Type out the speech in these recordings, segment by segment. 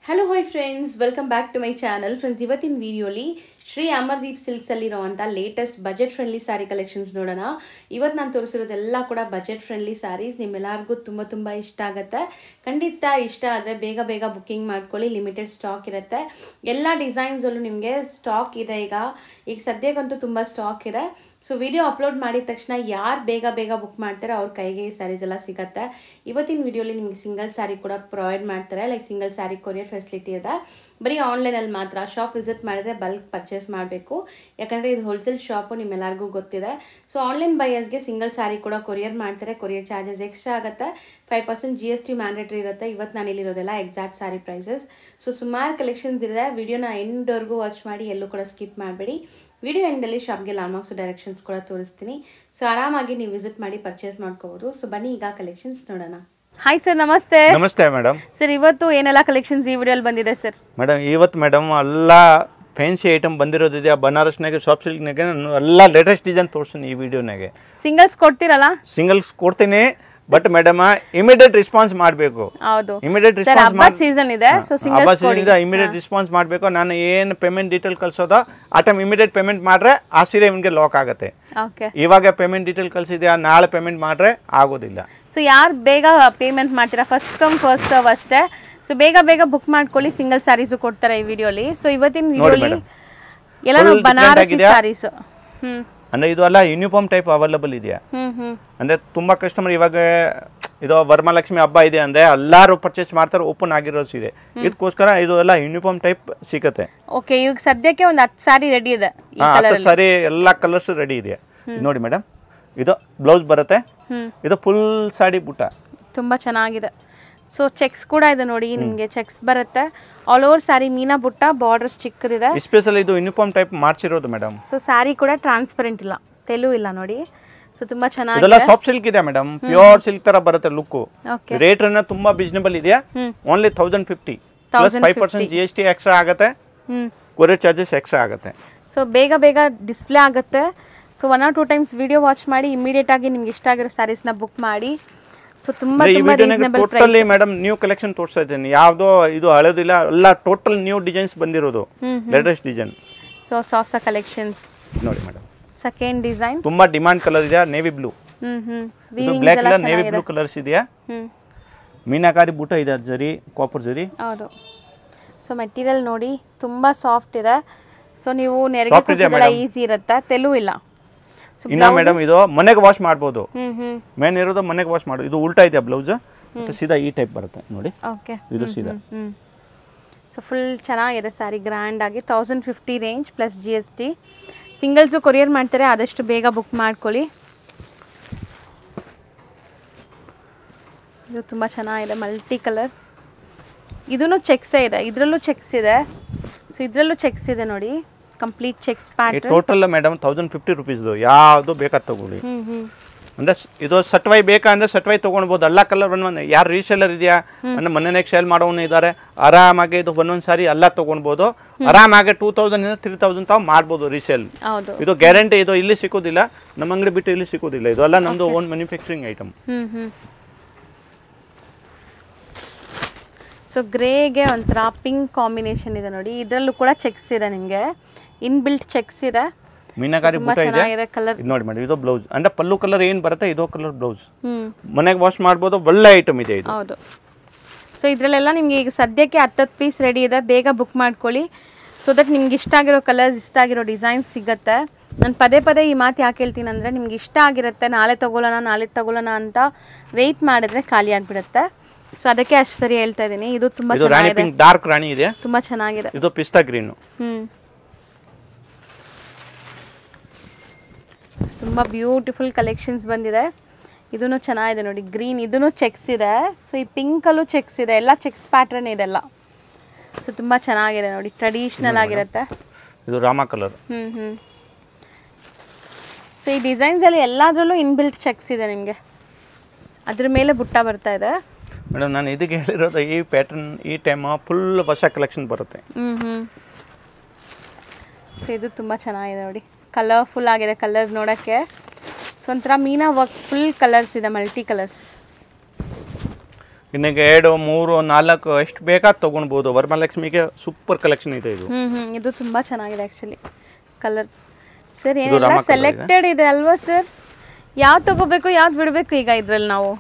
Hello hi friends, welcome back to my channel. Friends, ಇವತ್ತಿನ ವಿಡಿಯೋಲಿ Shri Amardeep silks ಅಲ್ಲಿ ಇರುವಂತ ಲೇಟೆಸ್ಟ್ ಬಜೆಟ್ ಫ್ರೆಂಡ್ಲಿ ಸಾರಿ collections ನೋಡೋಣ. ಇವತ್ತು ನಾನು ತೋರಿಸಿರೋದೆಲ್ಲ ಕೂಡ ಬಜೆಟ್ ಫ್ರೆಂಡ್ಲಿ ಸಾರೀಸ್. ನಿಮ್ಮೆಲ್ಲರಿಗೂ ತುಂಬಾ ಇಷ್ಟ ಆಗುತ್ತೆ. ಖಂಡಿತ ಇಷ್ಟ ಆದರೆ ಬೇಗ ಬುಕಿಂಗ್ ಮಾಡ್ಕೊಳ್ಳಿ. ಲಿಮಿಟೆಡ್ ಸ್ಟಾಕ್ ಇರುತ್ತೆ. ಎಲ್ಲ ಡಿಸೈನ್ಸ್ ಅಲ್ಲೂ ನಿಮಗೆ ಸ್ಟಾಕ್ ಇದೆ. ಈಗ ಸದ್ಯಕ್ಕಂತೂ ತುಂಬಾ ಸ್ಟಾಕ್ ಇದೆ. ಸೊ ವಿಡಿಯೋ ಅಪ್ಲೋಡ್ ಮಾಡಿದ ತಕ್ಷಣ ಯಾರು ಬೇಗ ಬುಕ್ ಮಾಡ್ತಾರೆ ಅವ್ರ ಕೈಗೆ ಈ ಸ್ಯಾರೀಸ್ ಎಲ್ಲ ಸಿಗುತ್ತೆ. ಇವತ್ತಿನ ವಿಡಿಯೋಲಿ ನಿಮಗೆ ಸಿಂಗಲ್ ಸ್ಯಾರಿ ಕೂಡ ಪ್ರೊವೈಡ್ ಮಾಡ್ತಾರೆ. Like single sari courier facility ಇದೆ. ಬರೀ ಆನ್ಲೈನಲ್ಲಿ ಮಾತ್ರ. ಶಾಪ್ ವಿಸಿಟ್ ಮಾಡಿದ್ರೆ ಬಲ್ಕ್ ಪರ್ಚೇಸ್ ಮಾಡಬೇಕು. ಯಾಕಂದರೆ ಇದು ಹೋಲ್ಸೇಲ್ ಶಾಪು, ನಿಮ್ಮೆಲ್ಲರಿಗೂ ಗೊತ್ತಿದೆ. ಸೊ ಆನ್ಲೈನ್ ಬೈಯರ್ಸ್ಗೆ ಸಿಂಗಲ್ ಸ್ಯಾರಿ ಕೂಡ ಕೊರಿಯರ್ ಮಾಡ್ತಾರೆ. ಕೊರಿಯರ್ ಚಾರ್ಜಸ್ ಎಕ್ಸ್ಟ್ರಾ ಆಗುತ್ತೆ. 5% GST ಮ್ಯಾಂಡೇಟ್ರಿ ಇರುತ್ತೆ. ಇವತ್ತು ನಾನು ಇಲ್ಲಿರೋದೆಲ್ಲ ಎಕ್ಸಾಕ್ಟ್ ಸ್ಯಾರಿ ಪ್ರೈಸಸ್. ಸೊ ಸುಮಾರು ಕಲೆಕ್ಷನ್ಸ್ ಇದೆ. ವಿಡಿಯೋನ ಎಂಡ್ವರೆಗೂ ವಾಚ್ ಮಾಡಿ, ಎಲ್ಲೂ ಕೂಡ ಸ್ಕಿಪ್ ಮಾಡಬೇಡಿ. ವಿಡಿಯೋ ಎಂಡಲ್ಲಿ ಶಾಪ್ಗೆ ಲಾಂಗ್ಮಾರ್ಕ್ಸ್ ಡೈರೆಕ್ಷನ್ಸ್ ಕೂಡ ತೋರಿಸ್ತೀನಿ. ಸೊ ಆರಾಮಾಗಿ ನೀವು ವಿಸಿಟ್ ಮಾಡಿ ಪರ್ಚೇಸ್ ಮಾಡ್ಕೋಬಹುದು. ಸೊ ಬನ್ನಿ ಈಗ ಕಲೆಕ್ಷನ್ಸ್ ನೋಡೋಣ. ಹಾಯ್ ಸರ್, ನಮಸ್ತೆ. ನಮಸ್ತೆ ಮೇಡಮ್. ಸರ್, ಇವತ್ತು ಏನೆಲ್ಲ ಕಲೆಕ್ಷನ್ಸ್ ಈ ವಿಡಿಯೋಲಿ ಬಂದಿದೆ ಸರ್? ಮೇಡಮ್, ಇವತ್ತು ಮೇಡಮ್ ಎಲ್ಲ ಫ್ಯಾನ್ಸಿ ಐಟಮ್ ಬಂದಿರೋದಿದೆ. ಬನಾರಸ್ನಾಗೆ, ಸಾಫ್ಟ್ ಸಿಲ್ಕ್ನಾಗೆ ಎಲ್ಲ ಲೇಟೆಸ್ಟ್ ಡಿಸೈನ್ ತೋರಿಸ್ತೀನಿ ಈ ವಿಡಿಯೋನಾಗೆ. ಸಿಂಗಲ್ಸ್ ಕೊಡ್ತೀರಲ್ಲ? ಸಿಂಗಲ್ಸ್ ಕೊಡ್ತೀನಿ, ಬಟ್ ಮೇಡಮ್ ಇಮಿಡಿಯೇಟ್ ರೆಸ್ಪಾನ್ಸ್ ಮಾಡಬೇಕು. ಹೌದು, ಇಮಿಡಿಯೇಟ್ ರೆಸ್ಪಾನ್ಸ್ ಸೀಸನ್ ಇದೆ. ಸೊ ಸಿಂಗಲ್ಸ್ ಇಮಿಡಿಯೇಟ್ ರೆಸ್ಪಾನ್ಸ್ ಮಾಡಬೇಕು. ನಾನು ಏನು ಪೇಮೆಂಟ್ ಡೀಟೇಲ್ ಕಳ್ಸೋದೋ ಆ ಟೈಮ್ ಇಮಿಡಿಯೇಟ್ ಪೇಮೆಂಟ್ ಮಾಡ್ರೆ ಆ ಸೀರೆ ನಿಮಗೆ ಲಾಕ್ ಆಗುತ್ತೆ. ಇವಾಗ ಪೇಮೆಂಟ್ ಡೀಟೇಲ್ ಕಳ್ಸಿದ್ಯಾ, ನಾಳೆ ಪೇಮೆಂಟ್ ಮಾಡ್ರೆ ಆಗೋದಿಲ್ಲ. ಸೊ ಯಾರು ಬೇಗ ಪೇಮೆಂಟ್ ಮಾಡ್ತೀರಾ, ಫಸ್ಟ್ ಕಮ್ ಫಸ್ಟ್ ಸರ್ವ್ ಅಷ್ಟೇ. ಸೊ ಬೇಗ ಬುಕ್ ಮಾಡ್ಕೊಳ್ಳಿ. ಸಿಂಗಲ್ ಸ್ಯಾರೀಸು ಕೊಡ್ತಾರೆ ಈ ವಿಡಿಯೋಲಿ. ಸೊ ಇವತ್ತಿನ ವಿಡಿಯೋಲಿ ಎಲ್ಲ ಬನಾರಸಿ ಸ್ಯಾರೀಸ್. ಅಂದ್ರೆ ಇದು ಎಲ್ಲ ಯೂನಿಫಾರ್ಮ್ ಟೈಪ್ ಅವೈಲಬಲ್ ಇದೆಯಾ ಅಂದ್ರೆ ತುಂಬಾ ಕಸ್ಟಮರ್ ಇವಾಗ ಇದು ವರಮಹಾಲಕ್ಷ್ಮಿ ಹಬ್ಬ ಇದೆ ಅಂದ್ರೆ ಎಲ್ಲರೂ ಪರ್ಚೇಸ್ ಮಾಡ್ತಾರೆ. ಓಪನ್ ಆಗಿರೋ ಸೀರೆ ಇದಕ್ಕೋಸ್ಕರ ಇದು ಎಲ್ಲ ಯೂನಿಫಾರ್ಮ್ ಟೈಪ್ ಸಿಗುತ್ತೆ. ಓಕೆ, ಈಗ ಸದ್ಯಕ್ಕೆ ಒಂದು 10 ಸಾರಿ ರೆಡಿ ಇದೆ. 10 ಸಾರಿ ಎಲ್ಲ ಕಲರ್ಸ್ ರೆಡಿ ಇದೆ. ನೋಡಿ ಮೇಡಮ್, ಇದು ಬ್ಲೌಸ್ ಬರುತ್ತೆ. ಇದು ಫುಲ್ ಸಾಡಿ ಬುಟ್ಟ ತುಂಬಾ ಚೆನ್ನಾಗಿದೆ. ಸೊ ಚೆಕ್ಸ್ ಕೂಡ ಇದೆ ನೋಡಿ, ನಿಮಗೆ ಚೆಕ್ಸ್ ಬರುತ್ತೆ. ಆಲ್ ಓವರ್ ಸ್ಯಾರಿ ಮೀನಾ ಬುಟ್ಟ, ಬಾರ್ಡರ್ಸ್ ಚಿಕ್ಕದಿದೆ. ಸ್ಪೆಷಲ್ ಇದು ಯೂನಿಫಾರ್ಮ್ ಟೈಪ್ ಮಾಡ್ಸಿರೋದು ಮೇಡಮ್. ಸೊ ಸ್ಯಾರಿ ಕೂಡ ಟ್ರಾನ್ಸ್ಪರೆಂಟ್ ಇಲ್ಲ, ತೆಲು ಇಲ್ಲ ನೋಡಿ. ಸೊ ತುಂಬಾ ಚೆನ್ನಾಗಿದೆ. ಇದೆಲ್ಲ ಸಾಫ್ಟ್ ಸಿಲ್ಕ್ ಇದೆ ಮೇಡಮ್, ಪ್ಯೂರ್ ಸಿಲ್ಕ್ ತರ ಬರುತ್ತೆ ಲುಕ್. ರೇಟ್ ಅನ್ನ ತುಂಬಾ ರೀಸನಬಲ್ ಇದೆ. ಓನ್ಲಿ 1050 ಪ್ಲಸ್ 5% GST ಎಕ್ಸ್ಟ್ರಾ ಆಗುತ್ತೆ. ಕೊರಿಯರ್ ಚಾರ್ಜಸ್ ಎಕ್ಸ್ಟ್ರಾ ಆಗುತ್ತೆ. ಸೊ ಬೇಗ ಡಿಸ್ಪ್ಲೇ ಆಗುತ್ತೆ. So 1 or 2 times video watch ಮಾಡಿ ಇಮಿಡಿಯೇಟ್ ಆಗಿ ನಿಮ್ಗೆ ಇಷ್ಟ ಆಗಿರೋ ಸ್ಯಾರೀಸ್ ನ ಬುಕ್ ಮಾಡಿ. ಸೊ ತುಂಬಾ reasonable price. Totally madam new collection ತೋರಿಸ್ತಾ ಇದ್ದೀನಿ. ಯಾವ್ದೋ ಇದು ಹಳೆದಿಲ್ಲ, ಎಲ್ಲ ಟೋಟಲ್ ನ್ಯೂ ಡಿಸೈನ್ಸ್ ಬಂದಿರೋದು, latest design. So soft collections ನೋಡಿ ಮೇಡಮ್. ಸೆಕೆಂಡ್ ಡಿಸೈನ್ ತುಂಬಾ ಡಿಮಾಂಡ್ ಕಲರ್ ಇದೆ, navy blue. Black colour navy blue colours ಇದೆಯಾ. ಮೀನಾಕಾರಿ ಬೂಟ ಇದೆ, ಜರಿ ಕಾಪರ್ ಜರಿ. ಹೌದು. ಸೊ ಮೆಟೀರಿಯಲ್ ನೋಡಿ ತುಂಬಾ ಸಾಫ್ಟ್ ಇದೆ. ಸೊ ನೀವು ನೆರಿಗೆ ಕೂರಿಸೋದೆಲ್ಲ ಈಸಿ ಇರುತ್ತೆ, ತೆಲು ಇಲ್ಲ. ಇನ್ನ ಮೇಡಮ್ ಇದು ಮನೆಗೆ ವಾಶ್ ಮಾಡಬಹುದು. ಮೇನ್ ಇರೋದು ಮನೆಗೆ ವಾಶ್ ಮಾಡೋದು. ಇದು ಉಲ್ಟಾ ಇದೆ ಬ್ಲೌಸ್, ಸೀದಾ ಈ ಟೈಪ್ ಬರುತ್ತೆ ನೋಡಿ. ಓಕೆ, ಇದು ಸೀದಾ. ಸೊ ಫುಲ್ ಚೆನ್ನಾಗಿದೆ ಸ್ಯಾರಿ, ಗ್ರ್ಯಾಂಡ್ ಆಗಿ 1050 range plus GST. Singles courier ಮಾಡ್ತಾರೆ, ಆದಷ್ಟು ಬೇಗ ಬುಕ್ ಮಾಡ್ಕೊಳ್ಳಿ. ಇದು ತುಂಬ ಚೆನ್ನಾಗಿದೆ, ಮಲ್ಟಿ ಕಲರ್. ಇದೂ ಚೆಕ್ಸೇ ಇದೆ, ಇದರಲ್ಲೂ ಚೆಕ್ಸ್ ಇದೆ. ಸೊ ಇದರಲ್ಲೂ ಚೆಕ್ಸ್ ಇದೆ ನೋಡಿ, complete cheques pattern. Total madam 1050 rupees. ಯಾವುದು ಬೇಕಾದ್ ತಗೊಳ್ಳಿ. ಅಂದ್ರೆ ಇದು ಸಟ್ವೈ ಬೇಕಂದ್ರೆ ಸಟ್ವೈ ತಗೊಳ್ಬಹುದು. ಎಲ್ಲ ಕಲರ್ ಒಂದೊಂದು. ಯಾರು ರೀಸೇಲರ್ ಇದೆಯಾ ಅಂದ್ರೆ ಮನೆಯಾಗ ಸೇಲ್ ಮಾಡೋನು ಇದ್ದಾರೆ, ಆರಾಮಾಗಿ ಇದು ಒಂದೊಂದು ಸಾರಿ ಎಲ್ಲ ತಗೊಳ್ಬಹುದು. ಆರಾಮಾಗಿ 2000 ಇಂದ 3000 ತಾವು ಮಾಡ್ಬೋದು ರೀಸೇಲ್. ಇದು ಗ್ಯಾರಂಟಿ. ಇದು ಇಲ್ಲಿ ಸಿಗೋದಿಲ್ಲ, ನಮ್ಮ ಅಂಗಡಿ ಬಿಟ್ಟು ಇಲ್ಲಿ ಸಿಗೋದಿಲ್ಲ. ಇದೆಲ್ಲ ನಮ್ದು ಓನ್ ಮ್ಯಾನುಫ್ಯಾಕ್ಚರಿಂಗ್ ಐಟಮ್. ಸೊ ಗ್ರೇಗೆ ಒಂಥರ ಪಿಂಕ್ ಕಾಂಬಿನೇಷನ್ ಇದೆ ನೋಡಿ. ಇದರಲ್ಲೂ ಕೂಡ ಚೆಕ್ಸ್ ಇದೆ, ನಿಮಗೆ ಇನ್ ಬಿಲ್ಟ್ ಚೆಕ್ಸ್ ಇದೆ. ಮೀನಾಕಾರಿ ಬೂಟ ಇದೆ. ಕಲರ್ ನೋಡಿ ಮೇಡಮ್, ಇದು ಬ್ಲೌಸ್ ಅಂದ್ರೆ ಪಲ್ಲು ಕಲರ್ ಏನ್ ಬರುತ್ತೆ, ಇದು ಕಲರ್ ಬ್ಲೌಸ್. ಮನೆಗೆ ವಾಶ್ ಮಾಡ್ಬೋದು, ಒಳ್ಳೆ ಐಟಮ್ ಇದೆ ಇದು. ಹೌದು. ಸೊ ಇದರಲ್ಲೆಲ್ಲ ನಿಮಗೆ ಈಗ ಸದ್ಯಕ್ಕೆ 10 ಪೀಸ್ ರೆಡಿ ಇದೆ. ಬೇಗ ಬುಕ್ ಮಾಡ್ಕೊಳ್ಳಿ. ಸೊ ದಟ್ ನಿಮ್ಗೆ ಇಷ್ಟ ಆಗಿರೋ ಕಲರ್ಸ್, ಇಷ್ಟ ಆಗಿರೋ ಡಿಸೈನ್ಸ್ ಸಿಗುತ್ತೆ. ನಾನು ಪದೇ ಈ ಮಾತು ಯಾಕೆ ಹೇಳ್ತೀನಿ ಅಂದರೆ, ನಿಮ್ಗೆ ಇಷ್ಟ ಆಗಿರುತ್ತೆ, ನಾಳೆ ತಗೊಳ್ಳೋಣ ಅಂತ ವೆಯ್ಟ್ ಮಾಡಿದ್ರೆ ಖಾಲಿ ಆಗಿಬಿಡುತ್ತೆ. ಸೊ ಅದಕ್ಕೆ ಅಷ್ಟು ಸರಿ ಹೇಳ್ತಾ ಇದ್ದೀನಿ. ಇದು ತುಂಬಾ ಚೆನ್ನಾಗಿದೆ, ಡಾರ್ಕ್ ರಾಣಿ ಇದೆ, ತುಂಬಾ ಚೆನ್ನಾಗಿದೆ. ಇದು ಪಿಸ್ತಾ ಗ್ರೀನ್. ತುಂಬ ಬ್ಯೂಟಿಫುಲ್ ಕಲೆಕ್ಷನ್ಸ್ ಬಂದಿದೆ. ಇದೂ ಚೆನ್ನಾಗಿದೆ ನೋಡಿ, ಗ್ರೀನ್. ಇದೂ ಚೆಕ್ಸ್ ಇದೆ. ಸೊ ಈ ಪಿಂಕಲ್ಲೂ ಚೆಕ್ಸ್ ಇದೆ, ಎಲ್ಲ ಚೆಕ್ಸ್ ಪ್ಯಾಟರ್ನ್ ಇದೆಲ್ಲ. ಸೊ ತುಂಬ ಚೆನ್ನಾಗಿದೆ ನೋಡಿ, ಟ್ರೆಡಿಷ್ನಲ್ ಆಗಿರುತ್ತೆ. ಇದು ರಾಮ ಕಲರ್. ಸೊ ಈ ಡಿಸೈನ್ಸಲ್ಲಿ ಎಲ್ಲದರಲ್ಲೂ ಇನ್ಬಿಲ್ಟ್ ಚೆಕ್ಸ್ ಇದೆ ನಿಮಗೆ. ಅದ್ರ ಮೇಲೆ ಬುಟ್ಟ ಬರ್ತಾ ಇದೆ. ಮೇಡಮ್, ನಾನು ಇದಕ್ಕೆ ಹೇಳಿರೋದು ಈ ಪ್ಯಾಟರ್ನ್ ಈ ಟೈಮ್ ಫುಲ್ ಹೊಸ ಕಲೆಕ್ಷನ್ ಬರುತ್ತೆ. ಸೊ ಇದು ತುಂಬ ಚೆನ್ನಾಗಿದೆ ನೋಡಿ, ಕಲರ್ಫುಲ್ ಆಗಿದೆ ಕಲರ್ ನೋಡೋಕ್ಕೆ. ಸೊ ಒಂಥರ ಮೀನಾ ವರ್ಕ್, ಫುಲ್ ಕಲರ್ಸ್ ಇದೆ, ಮಲ್ಟಿ ಕಲರ್ಸ್. ಇನ್ನೀಗ 2 3 4 ಎಷ್ಟು ಬೇಕಾದ್ ತೊಗೊಳ್ಬೋದು. ವರಮಹಾಲಕ್ಷ್ಮಿಗೆ ಸೂಪರ್ ಕಲೆಕ್ಷನ್ ಇದೆ ಇದು. ಇದು ತುಂಬ ಚೆನ್ನಾಗಿದೆ ಆ್ಯಕ್ಚುಲಿ ಕಲರ್. ಸರ್ ಏನೆಲ್ಲ ಸೆಲೆಕ್ಟೆಡ್ ಇದೆ ಅಲ್ವಾ ಸರ್? ಯಾವ್ದು ತಗೋಬೇಕು ಯಾವ್ದು ಬಿಡಬೇಕು ಈಗ ಇದರಲ್ಲಿ ನಾವು?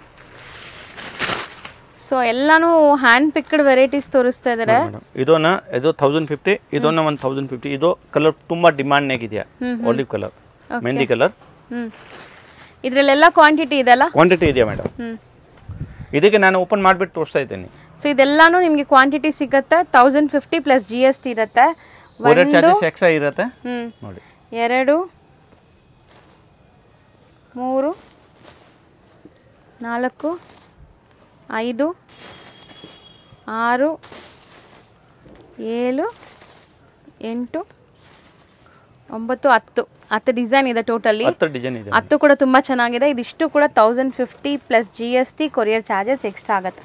ಸೊ ಎಲ್ಲಾನು ಹ್ಯಾಂಡ್ ಪಿಕ್ಡ್ ವೆರೈಟೀಸ್ ತೋರಿಸ್ತಾ ಇದ್ದಾರೆ. ಇದು 1050, ಇದನ್ನ 1050. ಇದು ಕಲರ್ ತುಂಬಾ ಡಿಮಾಂಡ್ ನಾಗಿದೆಯಾ, ಆಲಿವ್ ಕಲರ್, ಮೆಹಂದಿ ಕಲರ್. ಇದರಲ್ಲೆಲ್ಲ ಕ್ವಾಂಟಿಟಿ ಇದೆಲ್ಲ? ಕ್ವಾಂಟಿಟಿ ಇದೆಯಾ ಮೇಡಮ್? ಇದಕ್ಕೆ ನಾನು ಓಪನ್ ಮಾಡಿಬಿಟ್ಟು ತೋರಿಸ್ತಾ ಇದ್ದೀನಿ. ಸೊ ಇದೆಲ್ಲಾನು ನಿಮಗೆ ಕ್ವಾಂಟಿಟಿ ಸಿಗುತ್ತೆ. 1050 ಪ್ಲಸ್ GST ಇರುತ್ತೆ. ಕೊರಿಯರ್ ಚಾರ್ಜಸ್ ಎಕ್ಸ್ಟ್ರಾ ಇರುತ್ತೆ ನೋಡಿ. 2 3 4 5 6 7 8 9 10 ಡಿಸೈನ್ ಇದೆ ಟೋಟಲಿ. 10 ಡಿಸೈನ್ ಇದೆ. 10 ಕೂಡ ತುಂಬಾ ಚೆನ್ನಾಗಿದೆ. ಇದಿಷ್ಟು ಕೂಡ 1050 plus GST courier charges extra ಆಗುತ್ತೆ.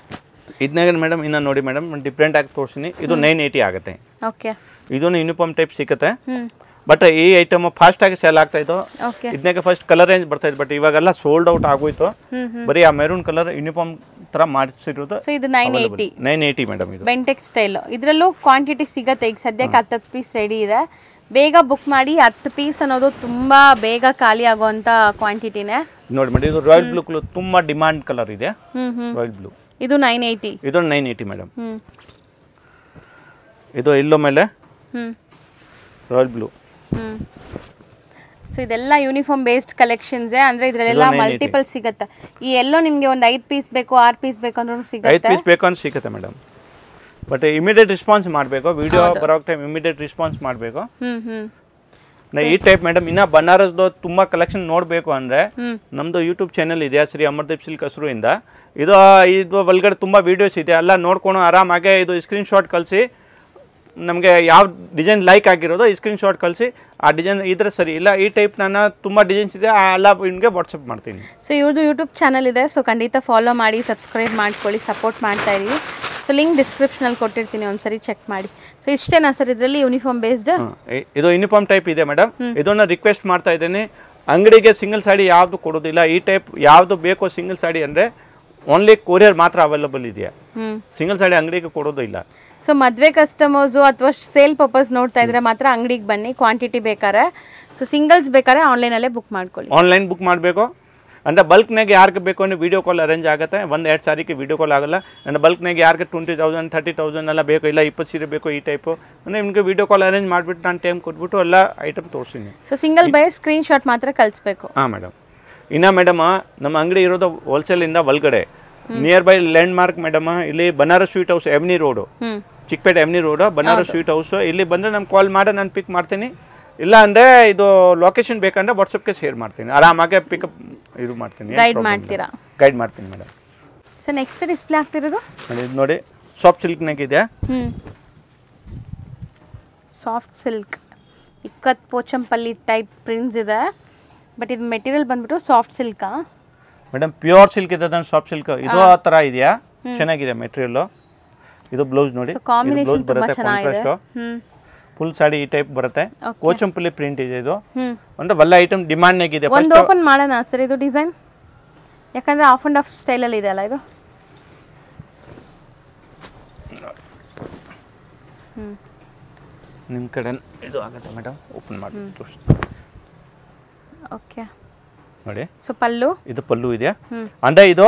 ಇದನ್ನಾಗ ಮೇಡಮ್ ಇನ್ನ ನೋಡಿ ಮೇಡಮ್ ಡಿಫ್ರೆಂಟ್ ಆಗಿ ತೋರಿಸ್ತೀನಿ. ಇದು 980 ಆಗುತ್ತೆ. ಓಕೆ. ಇದೊಂದು ಯೂನಿಫಾರ್ಮ್ ಟೈಪ್ ಸಿಗುತ್ತೆ. ಬಟ್ ಈ ಐಟಮ್ ಫಾಸ್ಟ್ ಆಗಿ ಸೇಲ್ ಆಗ್ತಾ ಇತ್ತು. ಇದನ್ನಾಗ ಫಸ್ಟ್ ಕಲರ್ ರೇಂಜ್ ಬರ್ತಾ ಇತ್ತು, ಬಟ್ ಇವಾಗೆಲ್ಲ ಸೋಲ್ಡ್ ಔಟ್ ಆಗೋಯ್ತು. ಬರೀ ಆ ಮೆರೂನ್ ಕಲರ್ ಯೂನಿಫಾರ್ಮ್ ತರ ಮಾಡಿಸಿರೋದು. ಸೊ ಇದು 980 ಮೇಡಮ್. ಇದು ಬೆಂಟೆಕ್ ಸ್ಟೈಲ್. ಇದರಲ್ಲೂ ಕ್ವಾಂಟಿಟಿ ಸಿಗುತ್ತೆ. ಈಗ ಸದ್ಯಕ್ಕೆ 10 ಪೀಸ್ ರೆಡಿ ಇದೆ. ಬೇಗ ಬುಕ್ ಮಾಡಿ. 10 ಪೀಸ್ ಅನ್ನೋದು ತುಂಬಾ ಬೇಗ ಖಾಲಿ ಆಗುವಂತ ಕ್ವಾಂಟಿಟಿನೇ ನೋಡಿ ಮೇಡಮ್. ಇದು ರಾಯಲ್ ಬ್ಲೂ ಕಲರ್ ತುಂಬಾ ಡಿಮಾಂಡ್ ಕಲರ್ ಇದೆ. ರಾಯಲ್ ಬ್ಲೂ ಇದು 980. ಇದು 980 ಮೇಡಮ್. ಇದು ಎಲ್ಲೋ ಮೇಲೆ ರಾಯಲ್ ಬ್ಲೂ. ಸೊ ಇದೆಲ್ಲ ಯೂನಿಫಾರ್ಮ್ ಬೇಸ್ಡ್ ಕಲೆಕ್ಷನ್ಸ್. ಅಂದ್ರೆ ಇದರಲ್ಲೆಲ್ಲ ಮಲ್ಟಿಪಲ್ ಸಿಗುತ್ತೆ. ಈ ಎಲ್ಲೋ ನಿಮಗೆ ಒಂದು 5 ಪೀಸ್ ಬೇಕು 6 ಪೀಸ್ ಬೇಕು ಅಂದ್ರೂ ಸಿಗುತ್ತೆ. 5 ಪೀಸ್ ಬೇಕು ಅಂತ ಸಿಗುತ್ತೆ ಮೇಡಮ್. ಬಟ್ ಇಮಿಡಿಯೇಟ್ ರೆಸ್ಪಾನ್ಸ್ ಮಾಡಬೇಕು. ವಿಡಿಯೋ ಬರೋ ಟೈಮ್ ಇಮಿಡಿಯೇಟ್ ರೆಸ್ಪಾನ್ಸ್ ಮಾಡಬೇಕು. ಈ ಟೈಪ್ ಮೇಡಮ್. ಇನ್ನ ಬನಾರಸ್ದು ತುಂಬಾ ಕಲೆಕ್ಷನ್ ನೋಡಬೇಕು ಅಂದ್ರೆ ನಮ್ದು ಯೂಟ್ಯೂಬ್ ಚಾನೆಲ್ ಇದೆ, ಶ್ರೀ ಅಮರ್ದೀಪ್ ಸಿಲ್ಕ್ ಹಸ್ರು ಇಂದ. ಇದು ಒಳಗಡೆ ತುಂಬಾ ವಿಡಿಯೋಸ್ ಇದೆ, ಎಲ್ಲ ನೋಡ್ಕೊಂಡು ಆರಾಮಾಗೆ ಇದು ಸ್ಕ್ರೀನ್ ಶಾಟ್ ಕಳಿಸಿ. ನಮಗೆ ಯಾವ ಡಿಸೈನ್ ಲೈಕ್ ಆಗಿರೋದು ಈ ಸ್ಕ್ರೀನ್ ಶಾಟ್ ಕಳಿಸಿ. ಆ ಡಿಸೈನ್ ಇದ್ರೆ ಸರಿ, ಇಲ್ಲ ಈ ಟೈಪ್ ನಾನು ತುಂಬ ಡಿಸೈನ್ಸ್ ಇದೆ ಎಲ್ಲ ನಿಮಗೆ ವಾಟ್ಸಪ್ ಮಾಡ್ತೀನಿ. ಸೊ ಇವ್ರದ್ದು ಯೂಟ್ಯೂಬ್ ಚಾನಲ್ ಇದೆ. ಸೊ ಖಂಡಿತ ಫಾಲೋ ಮಾಡಿ, ಸಬ್ಸ್ಕ್ರೈಬ್ ಮಾಡ್ಕೊಳ್ಳಿ, ಸಪೋರ್ಟ್ ಮಾಡ್ತಾ ಇರಿ. ಸೊ ಲಿಂಕ್ ಡಿಸ್ಕ್ರಿಪ್ಷನಲ್ಲಿ ಕೊಟ್ಟಿರ್ತೀನಿ, ಒಂದ್ಸರಿ ಚೆಕ್ ಮಾಡಿ. ಸೊ ಇಷ್ಟೇನಾ ಸರ್ ಇದರಲ್ಲಿ ಯೂನಿಫಾರ್ಮ್ ಬೇಸ್ಡ್? ಇದು ಯೂನಿಫಾರ್ಮ್ ಟೈಪ್ ಇದೆ ಮೇಡಮ್. ಇದನ್ನ ರಿಕ್ವೆಸ್ಟ್ ಮಾಡ್ತಾ ಇದ್ದೀನಿ, ಅಂಗಡಿಗೆ ಸಿಂಗಲ್ ಸಾಡಿ ಯಾವುದು ಕೊಡೋದಿಲ್ಲ. ಈ ಟೈಪ್ ಯಾವುದು ಬೇಕೋ ಸಿಂಗಲ್ ಸಾಡಿ ಅಂದರೆ ಓನ್ಲಿ ಕೊರಿಯರ್ ಮಾತ್ರ ಅವೈಲಬಲ್ ಇದೆಯಾ, ಸಿಂಗಲ್ ಸಾಡಿ ಅಂಗಡಿಗೆ ಕೊಡೋದು ಇಲ್ಲ. ಸೊ ಮದುವೆ ಕಸ್ಟಮರ್ಸು ಅಥವಾ ಸೇಲ್ ಪರ್ಪಸ್ ನೋಡ್ತಾ ಇದ್ರೆ ಮಾತ್ರ ಅಂಗಡಿಗೆ ಬನ್ನಿ, ಕ್ವಾಂಟಿಟಿ ಬೇಕಾರೆ. ಸೊ ಸಿಂಗಲ್ಸ್ ಬೇಕಾದ್ರೆ ಆನ್ಲೈನಲ್ಲೇ ಬುಕ್ ಮಾಡ್ಕೊಳ್ಳಿ. ಆನ್ಲೈನ್ ಬುಕ್ ಮಾಡಬೇಕು ಅಂದರೆ ಬಲ್ಕ್ನಾಗೆ ಯಾರಿಗೆ ಬೇಕು ಅಂದರೆ ವೀಡಿಯೋ ಕಾಲ್ ಅರೇಂಜ್ ಆಗುತ್ತೆ. 1-2 ಸಾರಿಗೆ ವೀಡಿಯೋ ಕಾಲ್ ಆಗಲ್ಲ. ಅಂದರೆ ಬಲ್ಕ್ನಾಗೆ ಯಾರಿಗೆ 20,000 30,000 ಎಲ್ಲ ಬೇಕು, ಇಲ್ಲ 20 ಸೀರೆ ಬೇಕು ಈ ಟೈಪು ಅಂದರೆ ನಿಮಗೆ ವೀಡಿಯೋ ಕಾಲ್ ಅರೇಂಜ್ ಮಾಡಿಬಿಟ್ಟು ನಾನು ಟೈಮ್ ಕೊಟ್ಬಿಟ್ಟು ಎಲ್ಲ ಐಟಮ್ ತೋರಿಸ್ತೀನಿ. So single by screen shot ಮಾತ್ರ ಕಳಿಸ್ಬೇಕು. ಹಾಂ ಮೇಡಮ್. ಇನ್ನು ಮೇಡಮ್ ನಮ್ಮ ಅಂಗಡಿ ಇರೋದು ಹೋಲ್ಸೇಲಿಂದ ಒಳಗಡೆ nearby landmark madam. ಇಲ್ಲಿ ಬನಾರಸ್ ಸ್ವೀಟ್ ಹೌಸ್ ಎಮ್ನಿ ರೋಡು, ಚಿಕ್ಕಪೇಟೆ ಎಮ್ನಿ ರೋಡು, ಬನಾರಸ್ ಸ್ವೀಟ್ ಹೌಸ್. ಇಲ್ಲಿ ಬಂದರೆ ನಾನು ಕಾಲ್ ಮಾಡಿ ನಾನು ಪಿಕ್ ಮಾಡ್ತೀನಿ. ಇಲ್ಲ ಅಂದರೆ ಇದು ಲೊಕೇಶನ್ ಬೇಕಂದ್ರೆ ವಾಟ್ಸಪ್ಗೆ ಶೇರ್ ಮಾಡ್ತೀನಿ, ಆರಾಮಾಗೆ ಪಿಕಪ್ ಇದು ಮಾಡ್ತೀನಿ, ಗೈಡ್ ಮಾಡ್ತೀರಾ? ಗೈಡ್ ಮಾಡ್ತೀನಿ ಮೇಡಮ್. ಸೊ ನೆಕ್ಸ್ಟ್ ಡಿಸ್ಪ್ಲೇ ಆಗ್ತಿರೋದು ಇದು ನೋಡಿ, ಸಾಫ್ಟ್ ಸಿಲ್ಕ್ನಾಗಿದೆ. Soft silk ikat Pochampally type prints ಇದೆ. ಬಟ್ ಇದು ಮೆಟೀರಿಯಲ್ ಬಂದ್ಬಿಟ್ಟು ಸಾಫ್ಟ್ ಸಿಲ್ಕಾ ಮೇಡಮ್? ಪ್ಯೂರ್ ಸಿಲ್ಕ್ ಇದೆ, ಸಾಫ್ಟ್ ಸಿಲ್ಕ್. ಇದು ಆ ಥರ ಇದೆಯಾ? ಚೆನ್ನಾಗಿದೆ ಮೆಟೀರಿಯಲ್. ಇದು ಬ್ಲೌಸ್ ನೋಡಿ, ಬ್ಲೌಸ್ ಬರುತ್ತೆ ಕಾಂಟ್ರಾಸ್ಟ್. ಫುಲ್ ಸಾಡಿ ಈ ಟೈಪ್ ಬರುತ್ತೆ. ಕೋಚಂಪಲ್ಲಿ ಪ್ರಿಂಟ್ ಇದೆ. ಇದು ಅಂದ್ರೆ ಒಳ್ಳೆ ಐಟಮ್ ಡಿಮಾಂಡ್ ಆಗಿದೆ. ಒಂದು ಓಪನ್ ಮಾಡೋಣ ಸರ್ ಇದು ಡಿಸೈನ್, ಯಾಕಂದ್ರೆ ಆಫ್ ಅಂಡ್ ಆಫ್ ಸ್ಟೈಲಲ್ಲಿ ಇದೆ ಅಲ್ಲ ಇದು. ನಿಮ್ಮ ಕಡೆ ಇದು ಆಗುತ್ತೆ ಮೇಡಮ್, ಓಪನ್ ಮಾಡಿ ಓಕೆ ನೋಡಿ. ಸೊ ಪಲ್ಲು, ಇದು ಪಲ್ಲು ಇದೆ. ಅಂದ್ರೆ ಇದು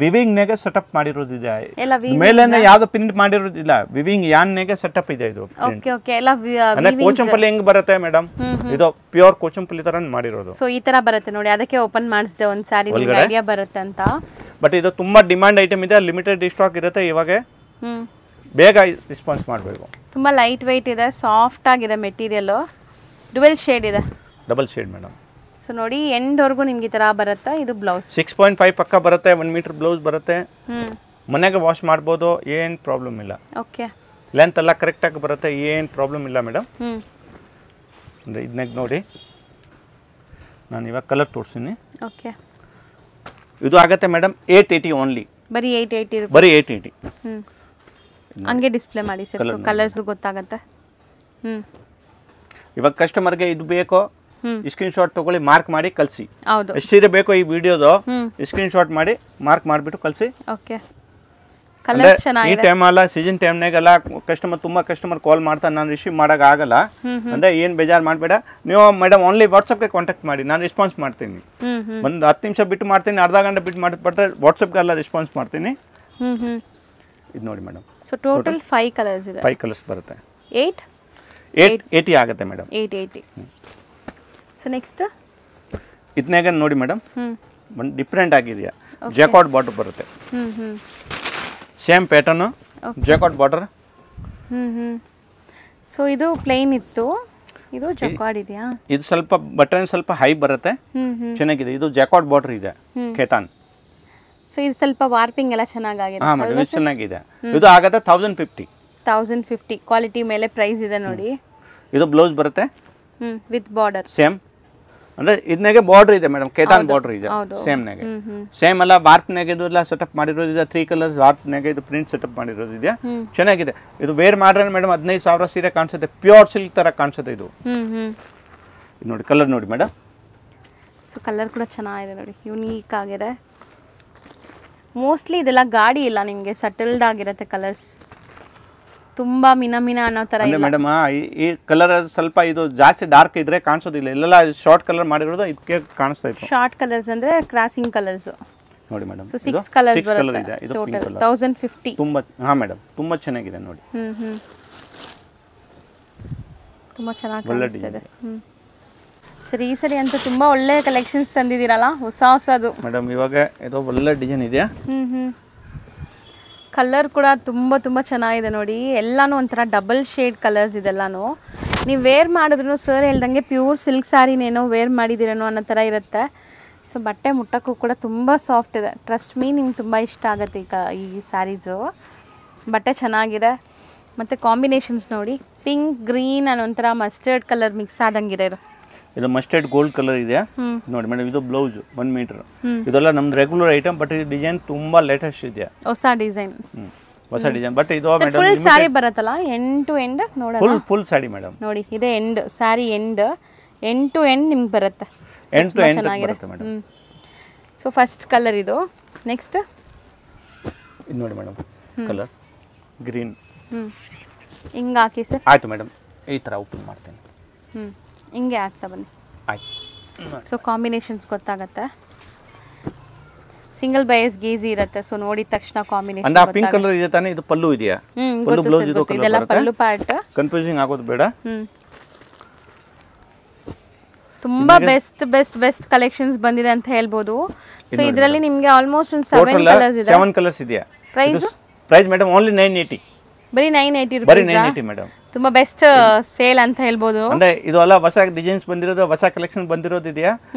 ವಿವಿಂಗ್ ನಾಗೆ ಸೆಟಪ್ ಮಾಡಿರೋದಿದೆ. ಮೇಲೆ ಯಾವ್ದು ಪ್ರಿಂಟ್ ಮಾಡಿರೋದಿಲ್ಲ, ವಿವಿಂಗ್ ಯಾನ್ ನಾಗೆ ಸೆಟಪ್ ಇದೆ ಇದು. Okay okay. ಎಲ್ಲ ಅಂದ್ರೆ ಕೋಚಂಪಲ್ಲಿ ಹೆಂಗ್ ಬರುತ್ತೆ ಮೇಡಮ್, ಇದು ಪ್ಯೂರ್ ಕೋಚಂಪಲ್ಲಿ ತರ ಮಾಡಿರೋದು. ಸೊ ಈ ತರ ಬರುತ್ತೆ ನೋಡಿ, ಅದಕ್ಕೆ ಓಪನ್ ಮಾಡಿಸಿದೆ ಒಂದು ಸಾರಿ, ನಿಮಗೆ ಐಡಿಯಾ ಬರುತ್ತೆ ಅಂತ. ಬಟ್ ಇದು ತುಂಬಾ ಡಿಮಾಂಡ್ ಐಟಮ್ ಇದೆ, ಲಿಮಿಟೆಡ್ ಸ್ಟಾಕ್ ಇರುತ್ತೆ. ಇವಾಗ ಬೇಗ ರೆಸ್ಪಾನ್ಸ್ ಮಾಡಬೇಕು. ತುಂಬಾ ಲೈಟ್ ವೆಯ್ಟ್ ಇದೆ, ಸಾಫ್ಟ್ ಆಗಿದೆ ಮೆಟೀರಿಯಲ್, ಡುವೆಲ್ ಶೇಡ್ ಇದೆ. Double shade madam. ಸೊ ನೋಡಿ ಎಂಡ್ವರೆಗೂ ನಿಮ್ಗೆ ಈ ತರ ಬರುತ್ತೆ. ಇದು ಬ್ಲೌಸ್ 6.5 ಪಕ್ಕ ಬರುತ್ತೆ. 1 ಮೀಟರ್ ಬ್ಲೌಸ್ ಬರುತ್ತೆ. ಮನೆಗೆ ವಾಶ್ ಮಾಡ್ಬೋದು, ಏನು ಪ್ರಾಬ್ಲಮ್ ಇಲ್ಲ. ಓಕೆ. ಲೆಂತ್ ಎಲ್ಲ ಕರೆಕ್ಟಾಗಿ ಬರುತ್ತೆ, ಏನು ಪ್ರಾಬ್ಲಮ್ ಇಲ್ಲ ಮೇಡಮ್. ಅಂದರೆ ಇದನ್ನಾಗ ನೋಡಿ, ನಾನು ಇವಾಗ ಕಲರ್ ತೋರಿಸ್ತೀನಿ. ಓಕೆ. ಇದು ಆಗುತ್ತೆ ಮೇಡಮ್ 880 ಓನ್ಲಿ. ಬರೀ 880 ಬರೀ 880. ಹಂಗೆ ಡಿಸ್ಪ್ಲೇ ಮಾಡಿ ಸರ್, ಕಲರ್ಸ್ ಗೊತ್ತಾಗುತ್ತೆ. ಇವಾಗ ಕಸ್ಟಮರ್ಗೆ ಇದು ಬೇಕೋ ಸ್ಕ್ರೀನ್ ಶಾಟ್ ತಗೊಳ್ಳಿ, ಮಾರ್ಕ್ ಮಾಡಿ ಕಳಿಸಿ. ಹೌದು, ಎಷ್ಟು ಸೀರೆ ಬೇಕೋ ಈ ವಿಡಿಯೋದು ಸ್ಕ್ರೀನ್ ಶಾಟ್ ಮಾಡಿ ಮಾರ್ಕ್ ಮಾಡಿಬಿಟ್ಟು ಕಳಿಸಿ. ಓಕೆ. ಕಲರ್ಸ್ ಈ ಚೆನ್ನಾಗಿದೆ. ಟೈಮ್ ಅಲ್ಲ ಸೀಸನ್ ಟೈಮ್ನಾಗೆಲ್ಲ ತುಂಬಾ ಕಸ್ಟಮರ್ ಕಾಲ್ ಮಾಡ್ತಾರೆ, ನಾನು ರಿಸೀವ್ ಮಾಡಕ್ ಆಗಲ್ಲ ಅಂದ್ರೆ ಏನ್ ಬೇಜಾರು ಮಾಡಬೇಡ, ನೀವು ಮೇಡಮ್ ಓನ್ಲಿ ವಾಟ್ಸಪ್ಗೆ ಕಾಂಟ್ಯಾಕ್ಟ್ ಮಾಡಿ, ನಾನು ರೆಸ್ಪಾನ್ಸ್ ಮಾಡ್ತೀನಿ. ಒಂದು 10 ನಿಮಿಷ ಬಿಟ್ಟು ಮಾಡ್ತೀನಿ, ಅರ್ಧ ಗಂಟೆ ಬಿಟ್ಟು ಮಾಡಿಬಿಟ್ರೆ ವಾಟ್ಸಪ್ಗೆ ಎಲ್ಲ ರೆಸ್ಪಾನ್ಸ್ ಮಾಡ್ತೀನಿ. ಇದು ನೋಡಿ ಮೇಡಮ್. ಸೊ ಟೋಟಲ್ 5 ಕಲರ್ಸ್ ಇದೆ. 5 ಕಲರ್ಸ್ ಬರುತ್ತೆ. 880 ಆಗುತ್ತೆ ಮೇಡಮ್. 880. ಸೊ ನೆಕ್ಸ್ಟ್ ಇದನ್ನೇ ನೋಡಿ ಮೇಡಮ್, ಒಂದು ಡಿಫ್ರೆಂಟ್ ಆಗಿದೆಯಾ, ಜಾಕಾರ್ಡ್ ಬಾರ್ಡರ್ ಬರುತ್ತೆ, same pattern jacquard border. So ಇದು ಪ್ಲೇನ್ ಇತ್ತು, ಇದು ಜಾಕಾರ್ಡ್ ಇದೆಯಾ? ಇದು ಸ್ವಲ್ಪ ಬಟನ್ ಸ್ವಲ್ಪ ಹೈ ಬರುತ್ತೆ, ಚೆನ್ನಾಗಿದೆ. ಇದು ಜಾಕಾರ್ಡ್ ಬಾರ್ಡರ್ ಇದೆ, ಕೇತಾನ್. ಸೊ ಇದು ಸ್ವಲ್ಪ ವಾರ್ಪಿಂಗ್ ಎಲ್ಲ ಚೆನ್ನಾಗಿದೆ. ಹಾಂ ಮೇಡಮ್, ಇದು ಚೆನ್ನಾಗಿದೆ. ಇದು ಆಗುತ್ತೆ 1050. 1050 ಕ್ವಾಲಿಟಿ ಮೇಲೆ ಪ್ರೈಸ್ ಇದೆ ನೋಡಿ. ಇದು ಬ್ಲೌಸ್ ಬರುತ್ತೆ ವಿತ್ ಬಾರ್ಡರ್ ಸೇಮ್, ಅಂದ್ರೆ ಇದನ್ನಾಗೆ ಬಾರ್ಡರ್ ಇದೆ ಮೇಡಮ್, ಕೇತಾನ್ ಬಾರ್ಡರ್ ಇದೆ ಸೇಮ್ನಾಗೆ. ಸೇಮ್ ಅಲ್ಲ ವಾರ್ಪ್ನಾಗೆ ಇದು ಎಲ್ಲ ಸೆಟಪ್ ಮಾಡಿರೋದಿದೆ, 3 ಕಲರ್ಸ್ ವಾರ್ಪ್ನಾಗೆ ಇದು ಪ್ರಿಂಟ್ ಸೆಟಪ್ ಮಾಡಿರೋದಿದೆ, ಚೆನ್ನಾಗಿದೆ. ಇದು ವೇರ್ ಮಾಡ್ರೆ ಮೇಡಮ್ 15,000 ಸೀರೆ ಕಾಣಿಸುತ್ತೆ, ಪ್ಯೂರ್ ಸಿಲ್ಕ್ ತರ ಕಾಣಿಸುತ್ತೆ. ಇದು ನೋಡಿ ಕಲರ್ ನೋಡಿ ಮೇಡಮ್. ಸೊ ಕಲರ್ ಕೂಡ ಚೆನ್ನಾಗಿದೆ ನೋಡಿ, ಯುನೀಕ್ ಆಗಿದೆ. ಮೋಸ್ಟ್ಲಿ ಇದೆಲ್ಲ ಗಾಡಿ ಇಲ್ಲ ನಿಮಗೆ, ಸಟಲ್ಡ್ ಆಗಿರುತ್ತೆ ಕಲರ್ಸ್, ತುಂಬಾ ಮಿನ ಅನ್ನೋ ತರ ಇಲ್ಲ ಮೇಡಮ್. ಈ ಕಲರ್ ಸ್ವಲ್ಪ ಇದು ಜಾಸ್ತಿ ಡಾರ್ಕ್ ಇದ್ರೆ ಕಾಣಿಸೋದಿಲ್ಲ, ಇಲ್ಲೆಲ್ಲ ಶಾರ್ಟ್ ಕಲರ್ ಮಾಡಿರೋದು ಇದಕ್ಕೆ ಕಾಣಿಸ್ತಾ ಇತ್ತು. ಶಾರ್ಟ್ ಕಲರ್ಸ್ ಅಂದ್ರೆ ಕ್ರಾಸಿಂಗ್ ಕಲರ್ಸ್ ನೋಡಿ ಮೇಡಮ್. ಸೊ 6 ಕಲರ್ಸ್ ಬರುತ್ತೆ ಟೋಟಲ್ 1050. ತುಂಬಾ ಹಾ ಮೇಡಮ್, ತುಂಬಾ ಚೆನ್ನಾಗಿದೆ ನೋಡಿ. ತುಂಬಾ ಚೆನ್ನಾಗಿ ಕಾಣಿಸ್ತಿದೆ. ಸರಿ, ಈ ಸರಿ ಅಂತ ತುಂಬಾ ಒಳ್ಳೆ ಕಲೆಕ್ಷನ್ಸ್ ತಂದಿದ್ದೀರಲ್ಲ, ಹೊಸದು ಮೇಡಮ್. ಇವಾಗ ಇದು ಒಳ್ಳೆ ಡಿಸೈನ್ ಇದೆಯಾ, ಕಲರ್ ಕೂಡ ತುಂಬ ಚೆನ್ನಾಗಿದೆ ನೋಡಿ. ಎಲ್ಲಾನು ಒಂಥರ ಡಬಲ್ ಶೇಡ್ ಕಲರ್ಸ್ ಇದೆಲ್ಲಾನು. ನೀವು ವೇರ್ ಮಾಡಿದ್ರು ಸರ್ ಹೇಳ್ದಂಗೆ ಪ್ಯೂರ್ ಸಿಲ್ಕ್ ಸ್ಯಾರಿನೇನೋ ವೇರ್ ಮಾಡಿದ್ದೀರೇನೋ ಅನ್ನೋ ಥರ ಇರುತ್ತೆ. ಸೊ ಬಟ್ಟೆ ಮುಟ್ಟಕ್ಕೂ ಕೂಡ ತುಂಬ ಸಾಫ್ಟ್ ಇದೆ. ಟ್ರಸ್ಟ್ ಮೀ, ನಿಮ್ಗೆ ತುಂಬ ಇಷ್ಟ ಆಗುತ್ತೆ ಈ ಸ್ಯಾರೀಸು. ಬಟ್ಟೆ ಚೆನ್ನಾಗಿದೆ. ಮತ್ತು ಕಾಂಬಿನೇಷನ್ಸ್ ನೋಡಿ, ಪಿಂಕ್ ಗ್ರೀನ್ ಅನ್ನೋ ಒಂಥರ ಮಸ್ಟರ್ಡ್ ಕಲರ್ ಮಿಕ್ಸ್ ಆದಂಗಿದೆ. ಇದು ಮಸ್ಟರ್ಡ್ ಗೋಲ್ಡ್ ಕಲರ್ ಇದೆ ನೋಡಿ ಮೇಡಮ್. ಇದು ಬ್ಲೌಸ್ 1 ಮೀಟರ್. ಇದೆಲ್ಲ ನಮ್ದು ರೆಗ್ಯುಲರ್ ಐಟಮ್, ಬಟ್ ಈ ಡಿಸೈನ್ ತುಂಬಾ ಲೇಟೆಸ್ಟ್ ಇದೆ, ಹೊಸ ಡಿಸೈನ್. ಬಟ್ ಇದು ಮೇಡಮ್ ಫುಲ್ ಸಾರಿ ಬರುತ್ತಲ್ಲ, ಎಂಡ್ ಟು ಎಂಡ್ ನೋಡೋಣ. ಫುಲ್ ಸಾರಿ ಮೇಡಮ್ ನೋಡಿ, ಇದೆ ಎಂಡ್ ಸಾರಿ, ಎಂಡ್ ಟು ಎಂಡ್ ನಿಮ್ಗೆ ಬರುತ್ತೆ, ಎಂಡ್ ಟು ಎಂಡ್ ಬರುತ್ತೆ ಮೇಡಮ್. ಸೊ ಫಸ್ಟ್ ಕಲರ್ ಇದು. ನೆಕ್ಸ್ಟ್ ಇದು ನೋಡಿ ಮೇಡಮ್, ಕಲರ್ ಗ್ರೀನ್. ಹಿಂಗೆ ಹಾಕಿ ಸರ್. ಆಯ್ತು ಮೇಡಮ್, ಈ ಥರ ಓಪನ್ ಮಾಡ್ತೇನೆ. ಹಿಂಗೆ ಆಗ್ತಾ ಬನ್ನಿ. ಆಯ್ತು. ಸೊ ಕಾಂಬಿನೇಷನ್ಸ್ ಗೊತ್ತಾಗತ್ತೆ. ಸಿಂಗಲ್ ಬೈಸ್ ಗೇಜಿ ಇರುತ್ತೆ, ಸೊ ನೋಡಿದ ತಕ್ಷಣ ಕಾಂಬಿನೇಷನ್. ಅಂಡ ಪಿಂಕ್ ಕಲರ್ ಇದೆ ತಾನೆ, ಇದು ಪಲ್ಲು ಇದೆಯಾ? ಪಲ್ಲು ಬ್ಲೌಸ್ ಇದು ಕಲರ್ ಇದೆಲ್ಲ ಪಲ್ಲು ಪಾರ್ಟ್. ಕನ್ಫ್ಯೂಸಿಂಗ್ ಆಗೋದು ಬೇಡ. ತುಂಬಾ ಬೆಸ್ಟ್ ಕಲೆಕ್ಷನ್ಸ್ ಬಂದಿದೆ ಅಂತ ಹೇಳ್ಬೋದು. ಸೊ ಇದರಲ್ಲಿ ನಿಮಗೆ ಆಲ್ಮೋಸ್ಟ್ 7 ಕಲರ್ಸ್ ಇದೆ. 7 ಕಲರ್ಸ್ ಇದೆ. Price madam only 980. ಬರೀ 980 ರೂಪಾಯಿ. ಬರೀ 980 ಮೇಡಮ್. ತುಂಬಾ ಬೆಸ್ಟ್ ಸೇಲ್ ಅಂತ ಹೇಳ್ಬೋದು. ಅಂದ್ರೆ ಇದು ಎಲ್ಲ ಹೊಸ ಡಿಸೈನ್ಸ್ ಬಂದಿರೋದು, ಹೊಸ ಕಲೆಕ್ಷನ್ ಬಂದಿರೋದು ಇದೆಯಾ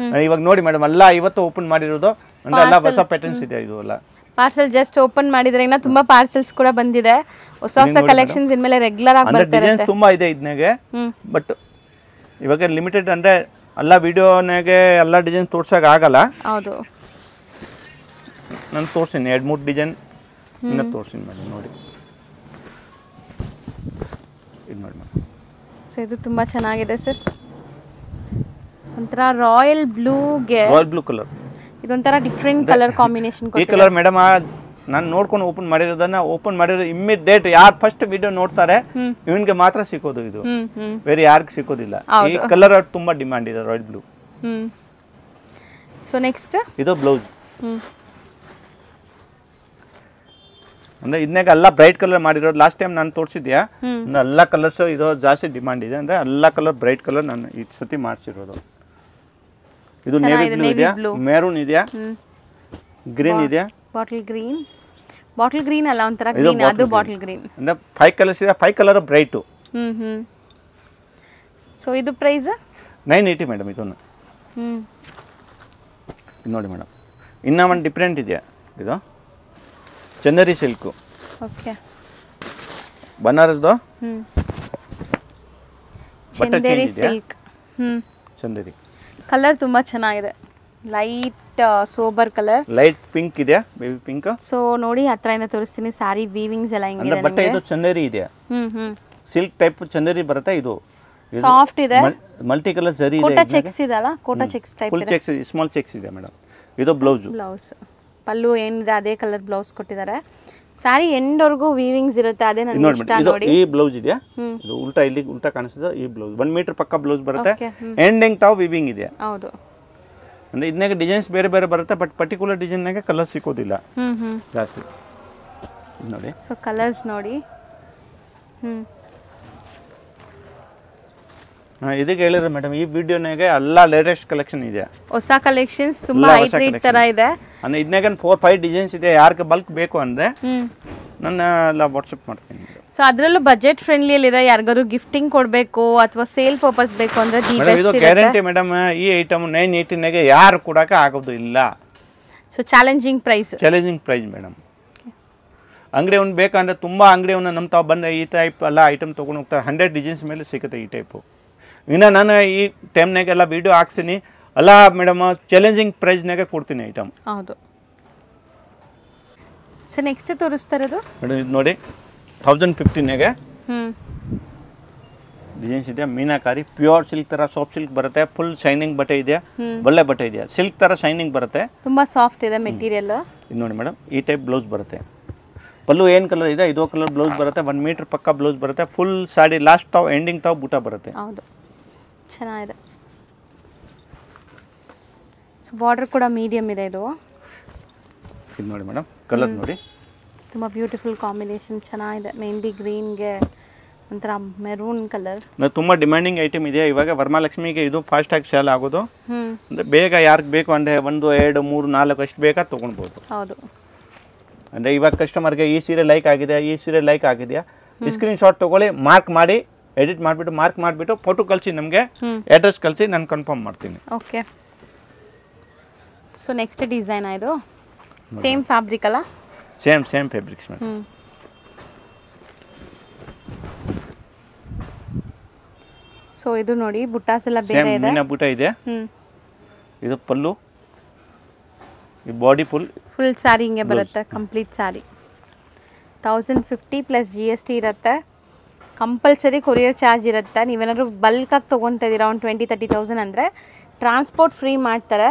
ಇವಾಗ ನೋಡಿ ಮೇಡಮ್. ಎಲ್ಲ ಇವತ್ತು ಓಪನ್ ಮಾಡಿರೋದು, ಅಂದ್ರೆ ಎಲ್ಲ ಹೊಸ ಪ್ಯಾಟರ್ನ್ಸ್ ಇದೆ. ಇದು ಎಲ್ಲ ಪಾರ್ಸಲ್ ಜಸ್ಟ್ ಓಪನ್ ಮಾಡಿದ್ರೆ ಇನ್ನ ತುಂಬಾ ಪಾರ್ಸಲ್ಸ್ ಕೂಡ ಬಂದಿದೆ. ಹೊಸ ಕಲೆಕ್ಷನ್ಸ್ ಇನ್ಮೇಲೆ ರೆಗ್ಯುಲರ್ ಆಗಿ ಬರ್ತಾ ಇರುತ್ತೆ. ಡಿಸೈನ್ಸ್ ತುಂಬಾ ಇದೆ ಇದನ್ನೆಗೆ, ಬಟ್ ಇವಾಗ ಲಿಮಿಟೆಡ್. ಅಂದ್ರೆ ಎಲ್ಲ ವಿಡಿಯೋನಾಗೆ ಎಲ್ಲ ಡಿಸೈನ್ ತೋರ್ಸಕ್ ಆಗಲ್ಲ. ಹೌದು, ನಾನು ತೋರ್ಸಿನಿ 2-3 ಡಿಸೈನ್ ಇನ್ನ ತೋರ್ಸಿನಿ ಮೇಡಮ್. ನೋಡಿ ಇದು ನೋಡಿ ಮೇಡಮ್. ಸೊ ಇದು ತುಂಬಾ ಚೆನ್ನಾಗಿದೆ ಸರ್. ಒಂಥರ ರಾಯಲ್ ಬ್ಲೂಗೆ ರಾಯಲ್ ಬ್ಲೂ ಕಲರ್. ಇದೊಂಥರ ಡಿಫ್ರೆಂಟ್ ಕಲರ್ ಕಾಂಬಿನೇಷನ್. ಈ ಕಲರ್ ಮೇಡಮ್ ನಾನು ನೋಡ್ಕೊಂಡು ಓಪನ್ ಮಾಡಿರೋ ಇಮ್ಮಿಡಿಯೇಟ್ ಯಾರು ಫಸ್ಟ್ ವಿಡಿಯೋ ನೋಡ್ತಾರೆ ಇವನ್ಗೆ ಮಾತ್ರ ಸಿಕ್ಕೋದು. ಇದು ಬೇರೆ ಯಾರಿಗೂ ಸಿಕ್ಕೋದಿಲ್ಲ. ಈ ಕಲರ್ ತುಂಬಾ ಡಿಮಾಂಡ್ ಇದೆ, ರಾಯಲ್ ಬ್ಲೂ. ಸೊ ನೆಕ್ಸ್ಟ್ ಇದು ಬ್ಲೌಸ್. ಅಂದ್ರೆ ಇದನ್ನಾಗ ಎಲ್ಲ ಬ್ರೈಟ್ ಕಲರ್ ಮಾಡಿರೋದು. ಲಾಸ್ಟ್ ಟೈಮ್ ನಾನು ತೋರಿಸಿದ್ಯಾ, ಎಲ್ಲ ಕಲರ್ಸ್ ಇದು ಜಾಸ್ತಿ ಡಿಮಾಂಡ್ ಇದೆ. ಅಂದ್ರೆ ಎಲ್ಲ ಕಲರ್ ಬ್ರೈಟ್ ಕಲರ್ ನಾನು ಈ ಸತಿ ಮಾಡಿಸಿರೋದು. ಇದು ನೇವಿ ಬ್ಲೂ ಇದೆಯಾ, ಮೆರೂನ್ ಇದೆಯಾ, ಗ್ರೀನ್ ಇದೆಯಾ, ಬಾಟಲ್ ಗ್ರೀನ್ ಅಲ್ಲ, ಒಂಥರ ಗ್ರೀನ್. ಅದು ಬಾಟಲ್ ಗ್ರೀನ್. ಅಂದ್ರೆ 5 ಕಲರ್ಸ್ ಇದೆ. 5 ಕಲರ್ ಬ್ರೈಟ್. ಸೊ ಇದು ಪ್ರೈಸ್ 980 ಮೇಡಮ್. ಇದನ್ನು ನೋಡಿ ಮೇಡಮ್. ಇನ್ನ ಒಂದು ಡಿಫ್ರೆಂಟ್ ಇದೆಯಾ, ಇದು ಚಂದೇರಿ ಸಿಲ್ಕ್. ಓಕೆ, ಬನಾರಸ್ದು ಚಂದೇರಿ ಸಿಲ್ಕ್. ಚಂದೇರಿ ಕಲರ್ ತುಂಬಾ ಚೆನ್ನಾಗಿದೆ. Light sober colour, light pink ಇದೆಯಾ, ಬೇಬಿ ಪಿಂಕ್. ಸೊ ನೋಡಿ ಹತ್ರದಿಂದ ತೋರಿಸ್ತೀನಿ. ಸಾರಿ ವೀವಿಂಗ್ಸ್ ಎಲ್ಲ ಹಿಂಗಿದೆ. ಬಟ್ಟೆ ಇದು ಚಂದೇರಿ ಇದೆಯಾ, ಸಿಲ್ಕ್ ಟೈಪ್ ಚಂದೇರಿ ಬರುತ್ತೆ. ಇದು ಸಾಫ್ಟ್ ಇದೆ, ಮಲ್ಟಿ ಕಲರ್ ಜರಿ ಇದೆ. ಕೋಟಾ ಚೆಕ್ಸ್ ಇದಲ್ಲ, Kota checks type full checks, small checks ಇದೆ ಮೇಡಮ್. ಇದು ಬ್ಲೌಸ್. ಪಲ್ಲು ಏನಿದೆ ಅದೇ ಕಲರ್ ಬ್ಲೌಸ್ ಕೊಟ್ಟಿದ್ದಾರೆ. ಸ್ಯಾರಿ ಎಂಡ್ವರೆಗೂ ವೀವಿಂಗ್ಸ್ ಇರುತ್ತೆ, ಅದೇ ನನಗೆ ಇಷ್ಟ ನೋಡಿ. ಈ ಬ್ಲೌಸ್ ಇದೆಯಾ, ಇದು ಉಲ್ಟಾ ಇಲ್ಲಿ ಉಲ್ಟಾ ಕಾಣಿಸ್ತದೆ. ಈ ಬ್ಲೌಸ್ 1 ಮೀಟರ್ ಪಕ್ಕ ಬ್ಲೌಸ್ ಬರುತ್ತೆ, ಎಂಡಿಂಗ್ ತಾವು ವೀವಿಂಗ್ ಇದೆ. ಹೌದು, ಅಂದ್ರೆ ಇದನ್ನಾಗ ಡಿಸೈನ್ಸ್ ಬೇರೆ ಬೇರೆ ಬರುತ್ತೆ, ಬಟ್ ಪರ್ಟಿಕ್ಯುಲರ್ ಡಿಸೈನ್ನಾಗ ಕಲರ್ ಸಿಕ್ಕೋದಿಲ್ಲ ಜಾಸ್ತಿ ನೋಡಿ. ಸೊ ಕಲರ್ಸ್ ನೋಡಿ. ಇದಕ್ಕೆ ಹೇಳಿದ್ರೆ ಮೇಡಮ್, ಈ ವಿಡಿಯೋನಾಗೆ ಎಲ್ಲ ಲೇಟೆಸ್ಟ್ ಕಲೆಕ್ಷನ್ ಇದೆ, ಹೊಸ ಕಲೆಕ್ಷನ್ಸ್ ತುಂಬಾ ಹೈಟ್ ರೇಟ್ ತರ ಇದೆ. ಅಂದ್ರೆ ಇದನ್ನಾಗ 4-5 ಡಿಸೈನ್ಸ್ ಇದೆ. ಯಾರಿಗೆ ಬಲ್ಕ್ ಬೇಕು ಅಂದ್ರೆ ನನ್ನ ಎಲ್ಲ ವಾಟ್ಸಪ್ ಮಾಡ್ತೀನಿ. ಸೊ ಅದರಲ್ಲೂ ಬಜೆಟ್ ಫ್ರೆಂಡ್ಲಿ ಅಲ್ಲಿ ಇದೆ. ಯಾರಿಗಾರು ಗಿಫ್ಟಿಂಗ್ ಕೊಡಬೇಕು ಅಥವಾ ಸೇಲ್ ಪರ್ಪಸ್ ಬೇಕು ಅಂದ್ರೆ ಇದು ಗ್ಯಾರಂಟಿ ಮೇಡಮ್. ಈ ಐಟಮ್ 980 ಯಾರು ಕೊಡಕ್ಕೆ ಆಗೋದು ಇಲ್ಲ. So challenging price madam. ಅಂಗಡಿ ಅವ್ನು ಬೇಕಂದ್ರೆ ತುಂಬಾ ಅಂಗಡಿ ಅವ್ನ ನಮ್ಮ ತಾವು ಬಂದ್ರೆ ಈ ಟೈಪ್ ಎಲ್ಲ ಐಟಮ್ ತೊಗೊಂಡು ಹೋಗ್ತಾರೆ. 100 ಡಿಸೈನ್ಸ್ ಮೇಲೆ ಸಿಗುತ್ತೆ ಈ ಟೈಪು. ಇನ್ನು ನಾನು ಈ ಟೈಮ್ನಾಗೆಲ್ಲ ವಿಡಿಯೋ ಹಾಕ್ತೀನಿ ಅಲ್ಲ ಮೇಡಮ್, ಚಾಲೆಂಜಿಂಗ್ ಪ್ರೈಸ್ನಾಗೆ ಕೊಡ್ತೀನಿ ಐಟಮ್. ಹೌದು ಸರ್. ನೆಕ್ಸ್ಟ್ ತೋರಿಸ್ತಾ ಇರೋದು ಮೇಡಮ್ ಇದು ನೋಡಿ, 1050 ಡಿಸೈನ್ಸ್ ಇದೆ. ಮೀನಾಕಾರಿ ಪ್ಯೂರ್ ಸಿಲ್ಕ್ ತರ ಸಾಫ್ಟ್ ಸಿಲ್ಕ್ ಬರುತ್ತೆ. ಫುಲ್ ಶೈನಿಂಗ್ ಬಟ್ಟೆ ಇದೆ, ಒಳ್ಳೆ ಬಟ್ಟೆ ಇದೆ. ಸಿಲ್ಕ್ ತರ ಶೈನಿಂಗ್ ಬರುತ್ತೆ, ತುಂಬಾ ಸಾಫ್ಟ್ ಇದೆ ಮೆಟೀರಿಯಲ್. ಇದು ನೋಡಿ ಮೇಡಮ್, ಈ ಟೈಪ್ ಬ್ಲೌಸ್ ಬರುತ್ತೆ. ಪಲ್ಲು ಏನು ಕಲರ್ ಇದೆ, ಇದು ಕಲರ್ ಬ್ಲೌಸ್ ಬರುತ್ತೆ. 1 ಮೀಟರ್ ಪಕ್ಕ ಬ್ಲೌಸ್ ಬರುತ್ತೆ. ಫುಲ್ ಸಾಡಿ ಲಾಸ್ಟ್ ತಾವು ಎಂಡಿಂಗ್ ತಾವು ಬೂಟ ಬರುತ್ತೆ. ಹೌದು, ಚೆನ್ನಾಗಿದೆ. ಸೊ ಬಾರ್ಡರ್ ಕೂಡ ಮೀಡಿಯಂ ಇದೆ. ಇದು ನೋಡಿ ಮೇಡಮ್, ಕಲರ್ ನೋಡಿ, ತುಂಬ ಬ್ಯೂಟಿಫುಲ್ ಕಾಂಬಿನೇಷನ್, ಚೆನ್ನಾಗಿದೆ. ಮೆಹಂದಿ ಗ್ರೀನ್ಗೆ ಒಂಥರ ಮೆರೂನ್ ಕಲರ್. ತುಂಬ ಡಿಮ್ಯಾಂಡಿಂಗ್ ಐಟಮ್ ಇದೆ ಇವಾಗ. ವರಮಹಾಲಕ್ಷ್ಮಿಗೆ ಇದು ಫಾಸ್ಟಾಗಿ ಸೇಲ್ ಆಗೋದು. ಅಂದರೆ ಬೇಗ ಯಾರಿಗೆ ಬೇಕು ಅಂದರೆ 1, 2, 3, 4 ಅಷ್ಟು ಬೇಕಾ ತೊಗೊಳ್ಬೋದು. ಹೌದು, ಅಂದರೆ ಇವಾಗ ಕಸ್ಟಮರ್ಗೆ ಈ ಸೀರೆ ಲೈಕ್ ಆಗಿದೆ, ಈ ಸೀರೆ ಲೈಕ್ ಆಗಿದೆಯಾ, ಸ್ಕ್ರೀನ್ ಶಾಟ್ ತೊಗೊಳ್ಳಿ, ಮಾರ್ಕ್ ಮಾಡಿ, ಎಡಿಟ್ ಮಾಡಿಬಿಟ್ಟು ಮಾರ್ಕ್ ಮಾಡಿಬಿಟ್ಟು ಫೋಟೋ ಕಳಿಸಿ, ನಮಗೆ ಅಡ್ರೆಸ್ ಕಳಿಸಿ, ನಾನು ಕನ್ಫರ್ಮ್ ಮಾಡ್ತೀನಿ. ಓಕೆ. ಸೊ ನೆಕ್ಸ್ಟ್ ಡಿಸೈನ್ ಇದು ಸೇಮ್ ಫ್ಯಾಬ್ರಿಕ್ ಅಲ್ಲ? Same fabrics madam. ಸೊ ಇದು ನೋಡಿ, ಬುಟ್ಟಾಸ್ ಎಲ್ಲ ಬೇರೆ ಇದೆ. ಮೀನಾ ಬುಟ್ಟ ಇದೆ. ಇದು ಪಲ್ಲು, ಈ ಬಾಡಿ ಫುಲ್ ಸ್ಯಾರಿ ಹಿಂಗೆ ಬರುತ್ತೆ. ಕಂಪ್ಲೀಟ್ ಸ್ಯಾರಿ 1050 ಪ್ಲಸ್ GST ಇರುತ್ತೆ. ಕಂಪಲ್ಸರಿ ಕೊರಿಯರ್ ಚಾರ್ಜ್ ಇರುತ್ತೆ. ನೀವೇನಾದ್ರು ಬಲ್ಕಾಗಿ ತೊಗೊತಾ ಇದ್ದೀರಾ ಒಂದು 20-30,000 ಅಂದರೆ ಟ್ರಾನ್ಸ್ಪೋರ್ಟ್ ಫ್ರೀ ಮಾಡ್ತಾರೆ.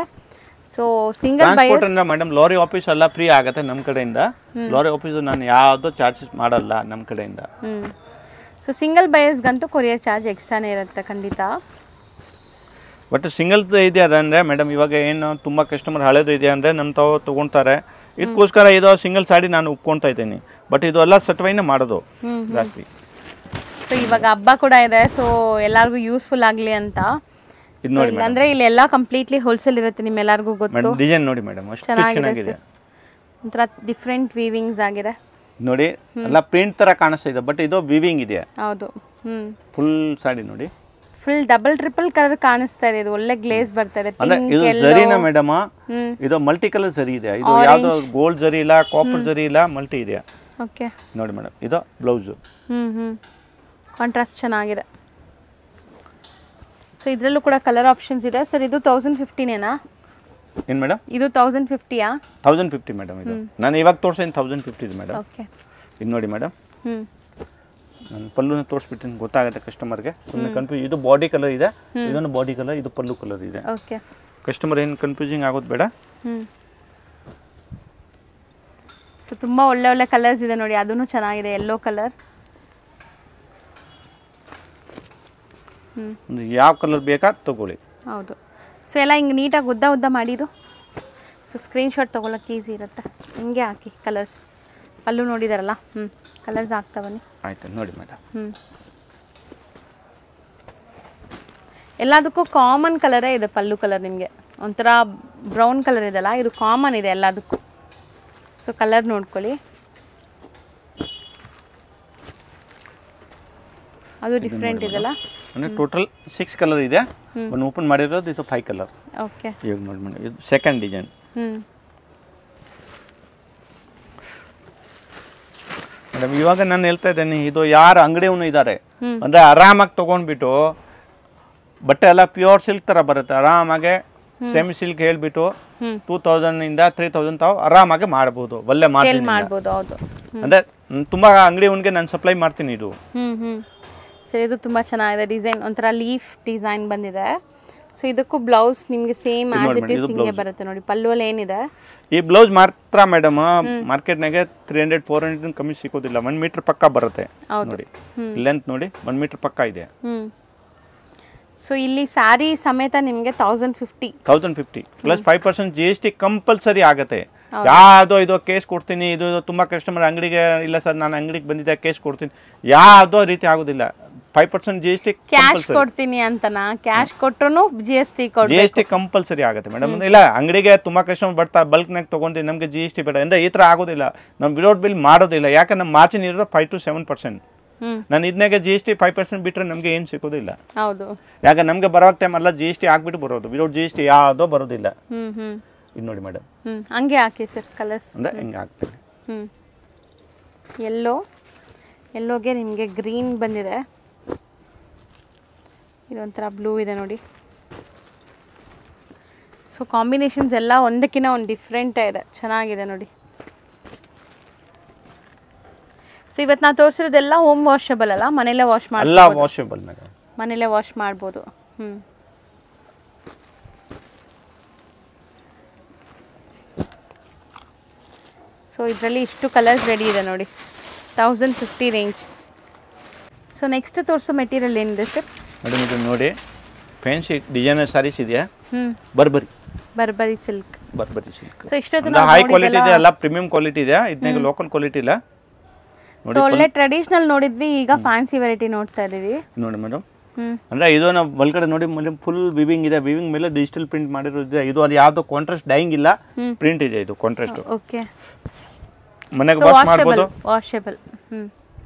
So single buyers madam, lorry office ಎಲ್ಲ ಫ್ರೀ ಆಗುತ್ತೆ ನಮ್ಮ ಕಡೆಯಿಂದ. ಲಾರಿ ಆಫೀಸ್ ನಾನು ಯಾವುದೋ ಚಾರ್ಜಸ್ ಮಾಡಲ್ಲ ನಮ್ಮ ಕಡೆಯಿಂದ. ಸೊ ಸಿಂಗಲ್ ಬೈಯರ್ಸ್ಗಂತೂ ಕೊರಿಯರ್ ಚಾರ್ಜ್ ಎಕ್ಸ್ಟ್ರಾನೇ ಇರುತ್ತೆ ಖಂಡಿತ. ಬಟ್ ಸಿಂಗಲ್ ಇದೆ ಅದಂದರೆ ಮೇಡಮ್, ಇವಾಗ ಏನು ತುಂಬ ಕಸ್ಟಮರ್ ಹಳೇದು ಇದೆ ಅಂದರೆ ನಮ್ಮ ತಾವು ತೊಗೊಳ್ತಾರೆ. ಇದಕ್ಕೋಸ್ಕರ ಇದು ಸಿಂಗಲ್ ಸಾಡಿ ನಾನು ಒಪ್ಕೊಳ್ತಾ ಇದ್ದೀನಿ. ಬಟ್ ಇದು ಎಲ್ಲ ಸಟ್ವೈನೇ ಮಾಡೋದು ಜಾಸ್ತಿ. ಸೊ ಇವಾಗ ಹಬ್ಬ ಕೂಡ ಇದೆ, ಸೊ ಎಲ್ಲರಿಗೂ ಯೂಸ್ಫುಲ್ ಆಗಲಿ ಅಂತ. ಅಂದ್ರೆ ಇಲ್ಲಿ ಎಲ್ಲ ಕಂಪ್ಲೀಟ್ಲಿ ಹೋಲ್ಸೇಲ್ ಇರುತ್ತೆ, ನಿಮ್ಮೆಲ್ಲರಿಗೂ ಗೊತ್ತು. ಡಿಸೈನ್ ನೋಡಿ ಮೇಡಮ್, ಅಷ್ಟು ಚೆನ್ನಾಗಿದೆ. ಒಂಥರ ಡಿಫ್ರೆಂಟ್ ವೀವಿಂಗ್ಸ್ ಆಗಿದೆ ನೋಡಿ. ಎಲ್ಲ ಪ್ರಿಂಟ್ ತರ ಕಾಣಿಸ್ತಾ ಇದೆ, ಬಟ್ ಇದು ವೀವಿಂಗ್ ಇದೆ. ಹೌದು. ಫುಲ್ ಸಾಡಿ ನೋಡಿ, ಫುಲ್ ಡಬಲ್ ಟ್ರಿಪಲ್ ಕಲರ್ ಕಾಣಿಸ್ತಾ ಇದೆ. ಇದು ಒಳ್ಳೆ ಗ್ಲೇಸ್ ಬರ್ತಾ ಇದೆ. ಇದು ಜರಿನಾ ಮೇಡಮ್? ಇದು ಮಲ್ಟಿ ಕಲರ್ ಜರಿ ಇದೆ. ಇದು ಯಾವ್ದು ಗೋಲ್ಡ್ ಜರಿ ಇಲ್ಲ, ಕಾಪರ್ ಜರಿ ಇಲ್ಲ, ಮಲ್ಟಿ ಇದೆ. ಓಕೆ ನೋಡಿ ಮೇಡಮ್, ಇದು ಬ್ಲೌಸ್. ಕಾಂಟ್ರಾಸ್ಟ್ ಚೆನ್ನಾಗಿದೆ. ಸೊ ಇದರಲ್ಲೂ ಕೂಡ ಕಲರ್ ಆಪ್ಷನ್ಸ್ ಇದೆ. ಸರ್ ಇದು 1050ನೇನಾ? ಏನು ಮೇಡಮ್? ಇದು 1050ಯಾ? 1050 ಮೇಡಮ್. ಇದು ನಾನು ಇವಾಗ ತೋರಿಸಿದ್ದೀನಿ 1050 ಇದೆ ಮೇಡಮ್. ಓಕೆ. ಇದು ನೋಡಿ ಮೇಡಮ್, ನಾನು ಪಲ್ಲುನ ತೋರಿಸ್ಬಿಡ್ತೀನಿ, ಗೊತ್ತಾಗುತ್ತೆ ಕಸ್ಟಮರ್ಗೆ. ಕನ್ಫ್ಯೂಸ್. ಇದು ಬಾಡಿ ಕಲರ್ ಇದೆ, ಇದೊಂದು ಬಾಡಿ ಕಲರ್, ಇದು ಪಲ್ಲು ಕಲರ್ ಇದೆ. ಓಕೆ. ಕಸ್ಟಮರ್ ಏನು ಕನ್ಫ್ಯೂಸಿಂಗ್ ಆಗೋದು ಬೇಡ. ಸೊ ತುಂಬ ಒಳ್ಳೆ ಒಳ್ಳೆ ಕಲರ್ಸ್ ಇದೆ ನೋಡಿ. ಅದೂ ಚೆನ್ನಾಗಿದೆ, ಯೆಲ್ಲೋ ಕಲರ್. ಯಾವ ಕಲರ್ ಬೇಕಾ ತಗೊಳ್ಳಿ. ಹೌದು. ಸೊ ಎಲ್ಲ ಹಿಂಗೆ ನೀಟಾಗಿ ಉದ್ದ ಉದ್ದ ಮಾಡಿದ್ದು. ಸೊ ಸ್ಕ್ರೀನ್ಶಾಟ್ ತೊಗೊಳಕ್ಕೆ ಈಸಿ ಇರುತ್ತೆ. ಹಿಂಗೆ ಹಾಕಿ ಕಲರ್ಸ್. ಪಲ್ಲು ನೋಡಿದಾರಲ್ಲ, ಕಲರ್ಸ್ ಹಾಕ್ತಾ ಬನ್ನಿ. ಆಯ್ತು ನೋಡಿ ಮೇಡಮ್. ಎಲ್ಲದಕ್ಕೂ ಕಾಮನ್ ಕಲರೇ ಇದೆ. ಪಲ್ಲು ಕಲರ್ ನಿಮಗೆ ಒಂಥರ ಬ್ರೌನ್ ಕಲರ್ ಇದೆಲ್ಲ, ಇದು ಕಾಮನ್ ಇದೆ ಎಲ್ಲದಕ್ಕೂ. ಸೊ ಕಲರ್ ನೋಡ್ಕೊಳ್ಳಿ, ಅದು ಡಿಫ್ರೆಂಟ್ ಇದೆಲ್ಲ. ಅಂದರೆ ಟೋಟಲ್ 6 ಕಲರ್ ಇದೆ. ಒಂದು ಓಪನ್ ಮಾಡಿರೋದು ಇದು 5 ಕಲರ್. ಓಕೆ. ಈಗ ನೋಡಿ ಮೇಡಮ್, ಇದು ಸೆಕೆಂಡ್ ಡಿಸೈನ್. ಮೇಡಮ್ ಇವಾಗ ನಾನು ಹೇಳ್ತಾ ಇದ್ದೇನೆ, ಇದು ಯಾರು ಅಂಗಡಿಯವನು ಇದ್ದಾರೆ ಅಂದರೆ ಆರಾಮಾಗಿ ತೊಗೊಂಡ್ಬಿಟ್ಟು ಬಟ್ಟೆ ಎಲ್ಲ ಪ್ಯೂರ್ ಸಿಲ್ಕ್ ಥರ ಬರುತ್ತೆ. ಆರಾಮಾಗೆ ಸೆಮಿ ಸಿಲ್ಕ್ ಹೇಳ್ಬಿಟ್ಟು 2000 ಇಂದ 3000 ತಾವು ಆರಾಮಾಗಿ ಮಾಡ್ಬೋದು. ಒಳ್ಳೆ ಮಾಡ್ಬೋದು. ಹೌದು. ಅಂದರೆ ತುಂಬ ಅಂಗಡಿಯವನಿಗೆ ನಾನು ಸಪ್ಲೈ ಮಾಡ್ತೀನಿ ಇದು. ಸರಿ, ಇದು ತುಂಬ ಚೆನ್ನಾಗಿದೆ ಡಿಸೈನ್. ಒಂಥರ ಲೀಫ್ ಡಿಸೈನ್ ಬಂದಿದೆ. ಸೊ ಇದಕ್ಕೂ ಬ್ಲೌಸ್ ನಿಮಗೆ ಸೇಮ್ ಆಸ್ ಇಟ್ ಇಸ್ ಹಿಂಗೆ ಬರುತ್ತೆ ನೋಡಿ. ಪಲ್ಲುವಲ್ಲಿ ಏನಿದೆ ಈ ಬ್ಲೌಸ್ ಮಾತ್ರ ಮೇಡಮ್ ಮಾರ್ಕೆಟ್ನಾಗೆ 300-400 ಕಮ್ಮಿ ಸಿಗೋದಿಲ್ಲ. 1 ಮೀಟರ್ ಪಕ್ಕ ಬರುತ್ತೆ ನೋಡಿ. ಲೆಂತ್ ನೋಡಿ 1 ಮೀಟರ್ ಪಕ್ಕ ಇದೆ. ಸೊ ಇಲ್ಲಿ ಸ್ಯಾರಿ ಸಮೇತ ನಿಮಗೆ 1050 ಪ್ಲಸ್ 5% GST ಕಂಪಲ್ಸರಿ ಆಗುತ್ತೆ. ಯಾವುದೋ ಇದು ಕೇಸ್ ಕೊಡ್ತೀನಿ, ಇದು ತುಂಬ ಕಸ್ಟಮರ್ ಅಂಗಡಿಗೆ ಇಲ್ಲ ಸರ್ ನಾನು ಅಂಗಡಿಗೆ ಬಂದಿದ್ದೆ ಕೇಸ್ ಕೊಡ್ತೀನಿ, ಯಾವುದೋ ರೀತಿ ಆಗೋದಿಲ್ಲ. 5% GST ಕ್ಯಾಶ್ ಕೊಡ್ತೀನಿ ಅಂತನಾ? ಕ್ಯಾಶ್ ಕೊಟ್ರು GST ಕಂಪಲ್ಸರಿ ಆಗುತ್ತೆ ಮೇಡಮ್. ಇಲ್ಲ ಅಂಗಡಿಗೆ ತುಂಬ ಕಸ್ಟಮರ್ ಬರ್ತಾ ಬಲ್ಕ್ನಾಗ ತೊಗೊಂತೀನಿ ನಮಗೆ GST ಬೇಡ ಅಂದರೆ ಈ ಥರ ಆಗೋದಿಲ್ಲ. ನಾವು ವಿದೌಟ್ ಬಿಲ್ ಮಾಡೋದಿಲ್ಲ. ಯಾಕಂದ್ರೆ ನಮ್ಮ ಮಾರ್ಜಿನ್ ಇರೋದು 5 to 7%. ನಾನು ಇದನ್ನಾಗೆ GST 5% ಬಿಟ್ಟರೆ ನಮಗೆ ಏನು ಸಿಗೋದಿಲ್ಲ. ಹೌದು, ಯಾಕೆ ನಮಗೆ ಬರೋ ಟೈಮ್ ಎಲ್ಲ GST ಹಾಕ್ಬಿಟ್ಟು ಬರೋದು. ವಿದೌಟ್ GST ಯಾವುದೋ ಬರೋದಿಲ್ಲ. ಇದು ನೋಡಿ ಮೇಡಮ್, ಹಂಗೆ ಹಾಕಿ ಸರ್. ಕಲರ್ಸ್ ಅಂದರೆ ಹಿಂಗೆ ಹಾಕ್ತೀನಿ. ಎಲ್ಲೋಗೆ ನಿಮಗೆ ಗ್ರೀನ್ ಬಂದಿದೆ, ಇದೊಂಥರ ಬ್ಲೂ ಇದೆ ನೋಡಿ. ಸೊ ಕಾಂಬಿನೇಷನ್ಸ್ ಎಲ್ಲ ಒಂದಕ್ಕಿಂತ ಒಂದು ಡಿಫ್ರೆಂಟ್ ಇದೆ, ಚೆನ್ನಾಗಿದೆ ನೋಡಿ. ಸೊ ಇವತ್ತು ನಾವು ತೋರಿಸಿರೋದೆಲ್ಲ ಹೋಮ್ ವಾಷಬಲ್ ಅಲ್ಲ, ಮನೇಲೆ ವಾಶ್ ಮಾಡಿ, ಎಲ್ಲ ವಾಷಬಲ್ ಮೇಡಮ್, ಮನೇಲೆ ವಾಶ್ ಮಾಡ್ಬೋದು. ಸೊ ಇದರಲ್ಲಿ ಇಷ್ಟು ಕಲರ್ಸ್ ರೆಡಿ ಇದೆ ನೋಡಿ, 1050 ರೇಂಜ್. ಸೊ ನೆಕ್ಸ್ಟ್ ತೋರಿಸೋ ಮೆಟೀರಿಯಲ್ ಏನಿದೆ ಸರ್? ಮೇಡಮ್ ಇದು ನೋಡಿ ಫ್ಯಾನ್ಸಿ ಡಿಸೈನರ್ ಸ್ಯಾರೀಸ್ ಇದೆಯಾ, ಬರ್ಬರಿ ಸಿಲ್ಕ್. ಸೊ ಇಷ್ಟೊತ್ತು ಹೈ ಕ್ವಾಲಿಟಿ ಇದೆ, ಎಲ್ಲ ಪ್ರೀಮಿಯಂ ಕ್ವಾಲಿಟಿ ಇದೆ, ಇದನ್ನ ಲೋಕಲ್ ಕ್ವಾಲಿಟಿ ಇಲ್ಲ. ಸೊ ಒಳ್ಳೆ ಟ್ರೆಡಿಷನಲ್ ನೋಡಿದ್ವಿ, ಈಗ ಫ್ಯಾನ್ಸಿ ವೆರೈಟಿ ನೋಡ್ತಾ ಇದೀವಿ ನೋಡಿ ಮೇಡಮ್. ಅಂದ್ರೆ ಇದು ನಾವು ಒಳಗಡೆ ನೋಡಿ ಫುಲ್ ವಿವಿಂಗ್ ಇದೆ, ವಿವಿಂಗ್ ಮೇಲೆ ಡಿಜಿಟಲ್ ಪ್ರಿಂಟ್ ಮಾಡಿರೋದಿದೆ. ಇದು ಅಲ್ಲಿ ಯಾವ್ದು ಕಾಂಟ್ರಾಸ್ಟ್ ಡೈಯಿಂಗ್ ಇಲ್ಲ, ಪ್ರಿಂಟ್ ಇದೆ. ಇದು ಕಾಂಟ್ರಾಸ್ಟ್ ಓಕೆ, ಮನೆಗೆ ವಾಶ್ ಮಾಡಬಹುದು, ವಾಷಬಲ್.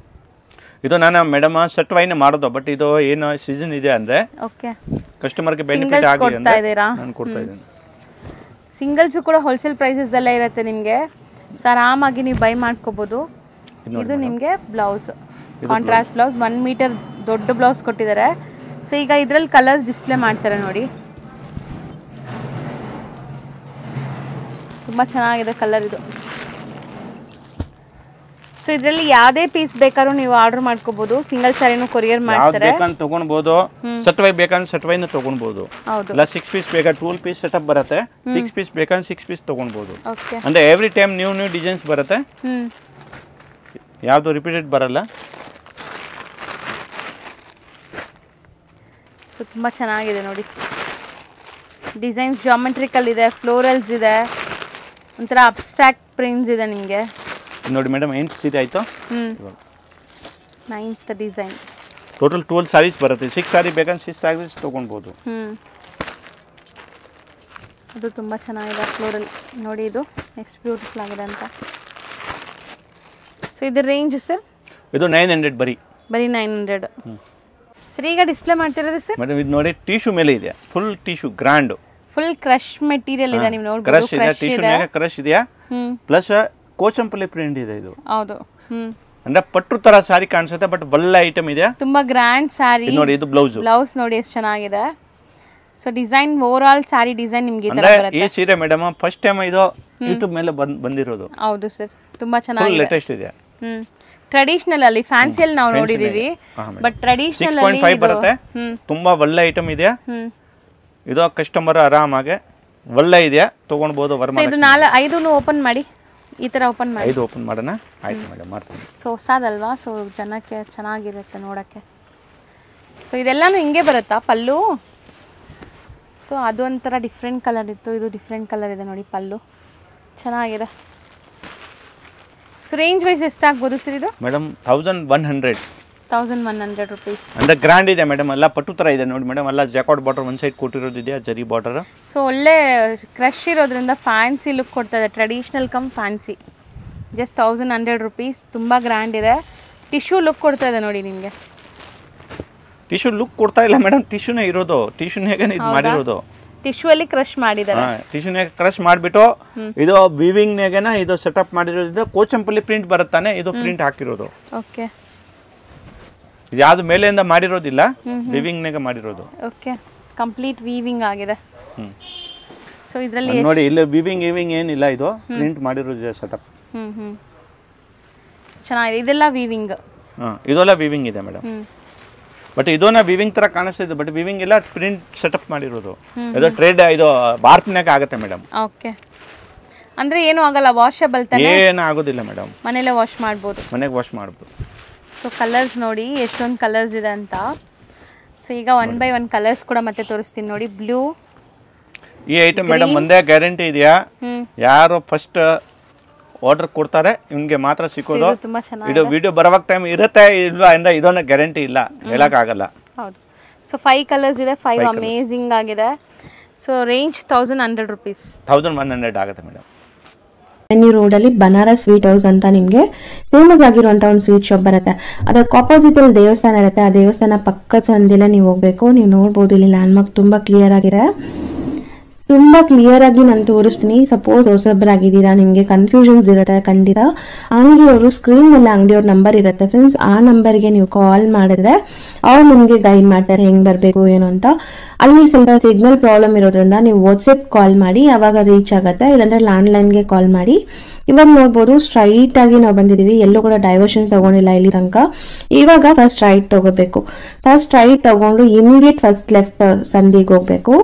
ಇದು ನಾನು ಮೇಡಮ್ ಸೆಟ್ ವೈನ್ ಮಾಡೋದು, ಬಟ್ ಇದು ಏನು ಸೀಸನ್ ಇದೆ ಅಂದ್ರೆ ಓಕೆ ಕಸ್ಟಮರ್ಗೆ ಬೆನಿಫಿಟ್ ಆಗಲಿ ಅಂತ ನಾನು ಕೊಡ್ತಾ ಇದ್ದೀನಿ. ಸಿಂಗಲ್ಸ್ ಕೂಡ ಹೋಲ್ಸೇಲ್ ಪ್ರೈಸಸ್ ಅಲ್ಲೇ ಇರುತ್ತೆ ನಿಮಗೆ, ಸೊ ಆರಾಮಾಗಿ ನೀವು ಬೈ ಮಾಡ್ಕೋಬಹುದು. ಇದು ನಿಮಗೆ ಬ್ಲೌಸ್, ಕಾಂಟ್ರಾಸ್ಟ್ ಬ್ಲೌಸ್, 1 ಮೀಟರ್ ದೊಡ್ಡ ಬ್ಲೌಸ್ ಕೊಟ್ಟಿದ್ದಾರೆ. ಸೊ ಈಗ ಇದರಲ್ಲಿ ಕಲರ್ಸ್ ಡಿಸ್ಪ್ಲೇ ಮಾಡ್ತಾರೆ ನೋಡಿ, ತುಂಬ ಚೆನ್ನಾಗಿದೆ ಕಲರ್ ಇದು. ಸೊ ಇದರಲ್ಲಿ ಯಾವುದೇ ಪೀಸ್ ಬೇಕಾದ್ರೂ ನೀವು ಆರ್ಡರ್ ಮಾಡ್ಕೋಬಹುದು, ಸಿಂಗಲ್ ಸ್ಯಾರಿನೂ ಕೊರಿಯರ್ ಮಾಡ್ತಾರೆ. ಬೇಕಂತ ತಗೊಳ್ಬಹುದು, ಸೆಟ್ ವೈ ಬೇಕಂದ್ರೆ ಸೆಟ್ ವೈನ ತಗೊಳ್ಬಹುದು. ಇಲ್ಲ 6 ಪೀಸ್ ಬೇಕಾ 12 ಪೀಸ್ ಸೆಟಪ್ ಬರುತ್ತೆ, 6 ಪೀಸ್ ಬೇಕಂದ್ರೆ 6 ಪೀಸ್ ತಗೊಳ್ಬಹುದು. ಅಂದ್ರೆ ಎವ್ರಿ ಟೈಮ್ ನ್ಯೂ ಡಿಸೈನ್ಸ್ ಬರುತ್ತೆ, ಯಾವುದು ರಿಪೀಟೆಡ್ ಬರಲ್ಲ. ತುಂಬ ಚೆನ್ನಾಗಿದೆ ನೋಡಿ, ಡಿಸೈನ್ಸ್ ಜಾಮೆಟ್ರಿಕಲ್ ಇದೆ, ಫ್ಲೋರಲ್ಸ್ ಇದೆ, ಒಂಥರ ಅಬ್ಸ್ಟ್ರಾಕ್ಟ್ ಪ್ರಿಂಟ್ಸ್ ಇದೆ ನಿಮಗೆ ನೋಡಿ ಮೇಡಮ್. 8 ಸೀರೆ ಆಯಿತು, 9th ಡಿಸೈನ್. ಟೋಟಲ್ 12 ಸ್ಯಾರೀಸ್ ಬರುತ್ತೆ. 6 ಸ್ಯಾರಿ ಬೇಕಂದ್ರೆ 6 ಸ್ಯಾರೀಸ್ ತೊಗೊಳ್ಬೋದು. ಅದು ತುಂಬ ಚೆನ್ನಾಗಿದೆ ಫ್ಲೋರಲ್ ನೋಡಿ, ಇದು ಎಷ್ಟು ಬ್ಯೂಟಿಫುಲ್ ಆಗಿದೆ ಅಂತ. ಸೊ ಇದರ ರೇಂಜ್ ಸರ್? ಇದು 900 ಬರೀ 900. ಸರ್ ಈಗ ಡಿಸ್ಪ್ಲೇ ಮಾಡ್ತಿರೋದು ಸರ್? ಮೇಡಮ್ ಇದು ನೋಡಿ ಟಿಶ್ಯೂ ಮೇಲೆ ಇದೆ, full tissue grand, full crush material ಇದೆ. ನೀವು ನೋಡಬಹುದು ಕ್ರಶ್ ಇದೆ, ಟಿಶ್ಯೂ ಮೇಲೆ ಕ್ರಶ್ ಇದೆಯಾ, ಪ್ಲಸ್ ಕೋಚಂಪಲ್ಲಿ ಪ್ರಿಂಟ್ ಇದೆ. ಇದು ಹೌದು, ಅಂದ್ರೆ ಪಟ್ಟು ತರ ಸಾರಿ ಕಾಣಿಸುತ್ತೆ, ಬಟ್ ಬಲ್ಲ ಐಟಮ್ ಇದೆ, ತುಂಬಾ ಗ್ರ್ಯಾಂಡ್ ಸಾರಿ ನೋಡಿ. ಇದು ಬ್ಲೌಸ್ ನೋಡಿ ಎಷ್ಟು ಚೆನ್ನಾಗಿದೆ. ಸೊ ಡಿಸೈನ್ ಓವರ್ ಆಲ್ ಸಾರಿ ಡಿಸೈನ್ ನಿಮಗೆ ಈ ತರ ಬರುತ್ತೆ. ಈ ಸೀರೆ ಮೇಡಮ್ ಫಸ್ಟ್ ಟೈಮ್ ಇದು ಯೂಟ್ಯೂಬ್ ಮೇಲೆ ಬಂದಿರೋದು. ಹೌದು ಸರ್, ತುಂಬಾ ಚೆನ್ನಾಗಿದೆ, ಲೇಟೆಸ್ಟ್ ಇದೆ. ಟ್ರೆಡಿಷನಲ್ ಅಲ್ಲಿ ಫ್ಯಾನ್ಸಿ ಅಲ್ಲಿ ನಾವು ನೋಡಿದೀವಿ, ಬಟ್ ಟ್ರೆಡಿಷನಲ್ ಅಲ್ಲಿ 6.5 ಬರುತ್ತೆ, ತುಂಬಾ ಒಳ್ಳೆ ಐಟಮ್ ಇದೆ. ಇದು ಕಸ್ಟಮರ್ ಆರಾಮಾಗಿ ಒಳ್ಳೆ ಇದೆ ತಗೊಳ್ಬಹುದು. ಇದು 5 ಓಪನ್ ಮಾಡಿ, ಈ ತರ ಓಪನ್ ಮಾಡಿ. 5 ಓಪನ್ ಮಾಡೋಣ, ಆಯ್ತು ಮೇಡಮ್ ಮಾಡ್ತೀನಿ. ಸೊ ಹೊಸದಲ್ವಾ, ಸೊ ಜನಕ್ಕೆ ಚೆನ್ನಾಗಿರುತ್ತೆ ನೋಡಕ್ಕೆ. ಸೊ ಇದೆಲ್ಲಾನು ಹಿಂಗೆ ಬರುತ್ತಾ ಪಲ್ಲು? ಸೊ ಅದು ಒಂಥರ ಡಿಫ್ರೆಂಟ್ ಕಲರ್ ಇತ್ತು, ಇದು ಡಿಫ್ರೆಂಟ್ ಕಲರ್ ಇದೆ ನೋಡಿ ಪಲ್ಲು, ಚೆನ್ನಾಗಿದೆ. ಸೊ ರೇಂಜ್ ವೈಸ್ ಎಷ್ಟಾಗ್ಬೋದು ಸರ್ ಇದು? Madam 1100 rupees. ಅಂದ್ರೆ ಗ್ರ್ಯಾಂಡ್ ಇದೆ ಮೇಡಮ್, ಎಲ್ಲ ಪಟ್ಟು ತರ ಇದೆ ನೋಡಿ ಮೇಡಮ್. ಎಲ್ಲ ಜಾಕಾಟ್ ಬಾರ್ಡರ್ ಒಂದು ಸೈಡ್ ಕೊಟ್ಟಿರೋದಿದೆ, ಜರಿ ಬಾರ್ಡರ್. ಸೊ ಒಳ್ಳೆ ಕ್ರಶ್ ಇರೋದ್ರಿಂದ ಫ್ಯಾನ್ಸಿ ಲುಕ್ ಕೊಡ್ತದೆ, traditional come fancy. Just 1100 rupees, ತುಂಬ ಗ್ರ್ಯಾಂಡ್ ಇದೆ. ಟಿಶ್ಯೂ ಲುಕ್ ಕೊಡ್ತಾ ಇದೆ ನೋಡಿ ನಿಮಗೆ. ಟಿಶ್ಯೂ ಲುಕ್ ಕೊಡ್ತಾ ಇಲ್ಲ ಮೇಡಮ್, ಟಿಶ್ಯೂನೇ ಇರೋದು, ಟಿಶ್ಯೂನಾಗ ಇದು ಮಾಡಿರೋದು. ಟಿಶ್ಯೂ ಅಲ್ಲಿ ಕ್ರಶ್ ಮಾಡಿದ್ದಾರೆ, ಟಿಶ್ಯೂನಾಗ ಕ್ರಶ್ ಮಾಡಿಬಿಟ್ಟು ಇದು ವೀವಿಂಗ್ನಾಗನ ಇದು ಸೆಟಪ್ ಮಾಡಿರೋದು. ಕೋಚಂಪಲ್ಲಿ ಪ್ರಿಂಟ್ ಬರುತ್ತಾನೆ, ಇದು ಪ್ರಿಂಟ್ ಹಾಕಿರೋದು. ಓಕೆ, ಯಾವುದು ಮೇಲೆಯಿಂದ ಮಾಡಿರೋದಿಲ್ಲ, ವೀವಿಂಗ್ನಾಗ ಮಾಡಿರೋದು. ಓಕೆ, ಕಂಪ್ಲೀಟ್ ವೀವಿಂಗ್ ಆಗಿದೆ. ಸೊ ಇದರಲ್ಲಿ ನೋಡಿ ಇಲ್ಲಿ ವೀವಿಂಗ್ ಏನಿಲ್ಲ, ಇದು ಪ್ರಿಂಟ್ ಮಾಡಿರೋದು ಸೆಟಪ್. ಚೆನ್ನಾಗಿದೆ, ಇದೆಲ್ಲ ವೀವಿಂಗ್. ಇದೆಲ್ಲ ವೀವಿಂಗ್ ಇದೆ ಮೇಡಮ್. ಬಟ್ ಇದನ್ನ ವಿವಿಂಗ್ ತರ ಕಾಣಿಸ್ತಿದೆ, ಬಟ್ ವಿವಿಂಗ್ ಇಲ್ಲ, ಪ್ರಿಂಟ್ ಸೆಟಪ್ ಮಾಡಿರೋದು. ಇದು ಟ್ರೇಡ್ ಇದು ಬಾರ್ಪ್ನಾಗ ಆಗುತ್ತೆ ಮೇಡಮ್. ಓಕೆ, ಅಂದ್ರೆ ಏನು ಆಗಲ್ಲ, ವಾಷಬಲ್ ತಾನೆ? ಏನು ಆಗೋದಿಲ್ಲ ಮೇಡಮ್, ಮನೇಲೆ ವಾಶ್ ಮಾಡ್ಬೋದು, ಮನೆಗೆ ವಾಶ್ ಮಾಡ್ಬೋದು. ಸೊ ಕಲರ್ಸ್ ನೋಡಿ ಎಷ್ಟೊಂದು ಕಲರ್ಸ್ ಇದೆ ಅಂತ. ಸೊ ಈಗ 1 by 1 ಕಲರ್ಸ್ ಕೂಡ ಮತ್ತೆ ತೋರಿಸ್ತೀನಿ ನೋಡಿ. ಬ್ಲೂ ಈ ಐಟಮ್ ಮೇಡಮ್ ಒಂದೇ ಗ್ಯಾರಂಟಿ ಇದೆಯಾ, ಯಾರು ಫಸ್ಟ್ ಆರ್ಡರ್ ಕೊಡ್ತಾರೆ ಇವ್ನಿಗೆ ಮಾತ್ರ ಸಿಕ್ಕೋದು. ತುಂಬಾ ಚೆನ್ನಾಗಿ ಇದು ವಿಡಿಯೋ ಬರೋವಾಗ ಟೈಮ್ ಇರುತ್ತೆ ಇಲ್ವಾ ಅಂದ್ರೆ ಇದೊಂದು ಗ್ಯಾರಂಟಿ ಇಲ್ಲ, ಹೇಳಕ್ಕಾಗಲ್ಲ. ಹೌದು. ಸೊ 5 ಕಲರ್ಸ್ ಇದೆ, 5 ಅಮೇಜಿಂಗ್ ಆಗಿದೆ. ಸೊ ರೇಂಜ್ 1100 rupees, 1100 ಆಗುತ್ತೆ ಮೇಡಮ್. ಎನ್ನಿ ರೋಡಲ್ಲಿ ಬನಾರಸ್ ಸ್ವೀಟ್ ಹೌಸ್ ಅಂತ ನಿಮಗೆ ಫೇಮಸ್ ಆಗಿರುವಂಥ ಒಂದು ಸ್ವೀಟ್ ಶಾಪ್ ಬರುತ್ತೆ. ಅದಕ್ಕೆ ಆಪೋಸಿಟ್ ಅಲ್ಲಿ ದೇವಸ್ಥಾನ ಇರುತ್ತೆ. ಆ ದೇವಸ್ಥಾನ ಪಕ್ಕದ ಸಂದಿಲ್ಲ ನೀವು ಹೋಗ್ಬೇಕು. ನೀವು ನೋಡ್ಬೋದು ಇಲ್ಲಿ ಲ್ಯಾಂಡ್ಮಾರ್ಕ್ ತುಂಬ ಕ್ಲಿಯರ್ ಆಗಿದೆ, ತುಂಬ ಕ್ಲಿಯರ್ ಆಗಿ ನಾನು ತೋರಿಸ್ತೀನಿ. ಸಪೋಸ್ ಹೊಸಬ್ರಾಗಿದ್ದೀರಾ, ನಿಮಗೆ ಕನ್ಫ್ಯೂಷನ್ಸ್ ಇರುತ್ತೆ ಖಂಡಿತ, ಅಂಗಡಿಯವರು ಸ್ಕ್ರೀನ್ ಮೇಲೆ ಅಂಗಡಿಯವ್ರ ನಂಬರ್ ಇರುತ್ತೆ ಫ್ರೆಂಡ್ಸ್, ಆ ನಂಬರ್ಗೆ ನೀವು ಕಾಲ್ ಮಾಡಿದ್ರೆ ಅವ್ರು ನಿಮಗೆ ಗೈಡ್ ಮಾಡ್ತಾರೆ ಹೆಂಗೆ ಬರಬೇಕು ಏನು ಅಂತ. ಅಲ್ಲಿ ಸ್ವಲ್ಪ ಸಿಗ್ನಲ್ ಪ್ರಾಬ್ಲಮ್ ಇರೋದ್ರಿಂದ ನೀವು ವಾಟ್ಸಪ್ ಕಾಲ್ ಮಾಡಿ, ಆವಾಗ ರೀಚ್ ಆಗುತ್ತೆ. ಇಲ್ಲಾಂದ್ರೆ ಲ್ಯಾಂಡ್ಲೈನ್ಗೆ ಕಾಲ್ ಮಾಡಿ. ಇವಾಗ ನೋಡ್ಬೋದು ಸ್ಟ್ರೈಟ್ ಆಗಿ ನಾವು ಬಂದಿದ್ದೀವಿ, ಎಲ್ಲೂ ಕೂಡ ಡೈವರ್ಷನ್ ತಗೊಂಡಿಲ್ಲ ಇಲ್ಲಿ ತನಕ. ಇವಾಗ ಫಸ್ಟ್ ರೈಟ್ ತಗೋಬೇಕು. ಫಸ್ಟ್ ರೈಟ್ ತಗೊಂಡು ಇಮಿಡಿಯೇಟ್ ಫಸ್ಟ್ ಲೆಫ್ಟ್ ಸಂದಿಗೆ ಹೋಗ್ಬೇಕು.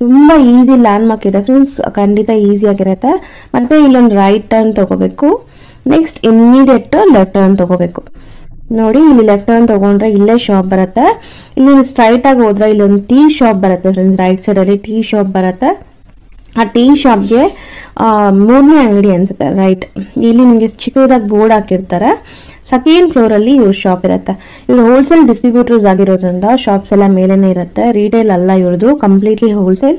ತುಂಬ ಈಸಿ ಲ್ಯಾಂಡ್ಮಾರ್ಕ್ ಇದೆ ಫ್ರೆಂಡ್ಸ್, ಖಂಡಿತ ಈಸಿಯಾಗಿರುತ್ತೆ. ಮತ್ತೆ ಇಲ್ಲೊಂದು ರೈಟ್ ಟರ್ನ್ ತಗೋಬೇಕು. ನೆಕ್ಸ್ಟ್ ಇಮಿಡಿಯೇಟ್ ಲೆಫ್ಟ್ ಟರ್ನ್ ತಗೋಬೇಕು. ನೋಡಿ ಇಲ್ಲಿ ಲೆಫ್ಟ್ ಟರ್ನ್ ತಗೊಂಡ್ರೆ ಇಲ್ಲೇ ಶಾಪ್ ಬರುತ್ತೆ. ಇಲ್ಲಿ ಸ್ಟ್ರೈಟ್ ಆಗಿ ಹೋದ್ರೆ ಇಲ್ಲೊಂದು ಟೀ ಶಾಪ್ ಬರುತ್ತೆ ಫ್ರೆಂಡ್ಸ್, ರೈಟ್ ಸೈಡ್ ಅಲ್ಲಿ ಟೀ ಶಾಪ್ ಬರುತ್ತೆ. ಆ ಟೀ ಶಾಪ್ಗೆ 3ನೇ ಅಂಗಡಿ ಅನ್ಸುತ್ತೆ ರೈಟ್. ಇಲ್ಲಿ ನಿಮಗೆ ಚಿಕ್ಕದಾಗಿ ಬೋರ್ಡ್ ಹಾಕಿರ್ತಾರೆ. ಸೆಕೆಂಡ್ ಫ್ಲೋರ್ ಅಲ್ಲಿ ಇವ್ರ ಶಾಪ್ ಇರುತ್ತೆ. ಇವ್ರು ಹೋಲ್ಸೇಲ್ ಡಿಸ್ಟ್ರಿಬ್ಯೂಟರ್ಸ್ ಆಗಿರೋದ್ರಿಂದ ಶಾಪ್ಸ್ ಎಲ್ಲ ಮೇಲೇನೆ ಇರುತ್ತೆ. ರಿಟೇಲ್ ಅಲ್ಲ ಇವ್ರದ್ದು, ಕಂಪ್ಲೀಟ್ಲಿ ಹೋಲ್ಸೇಲ್.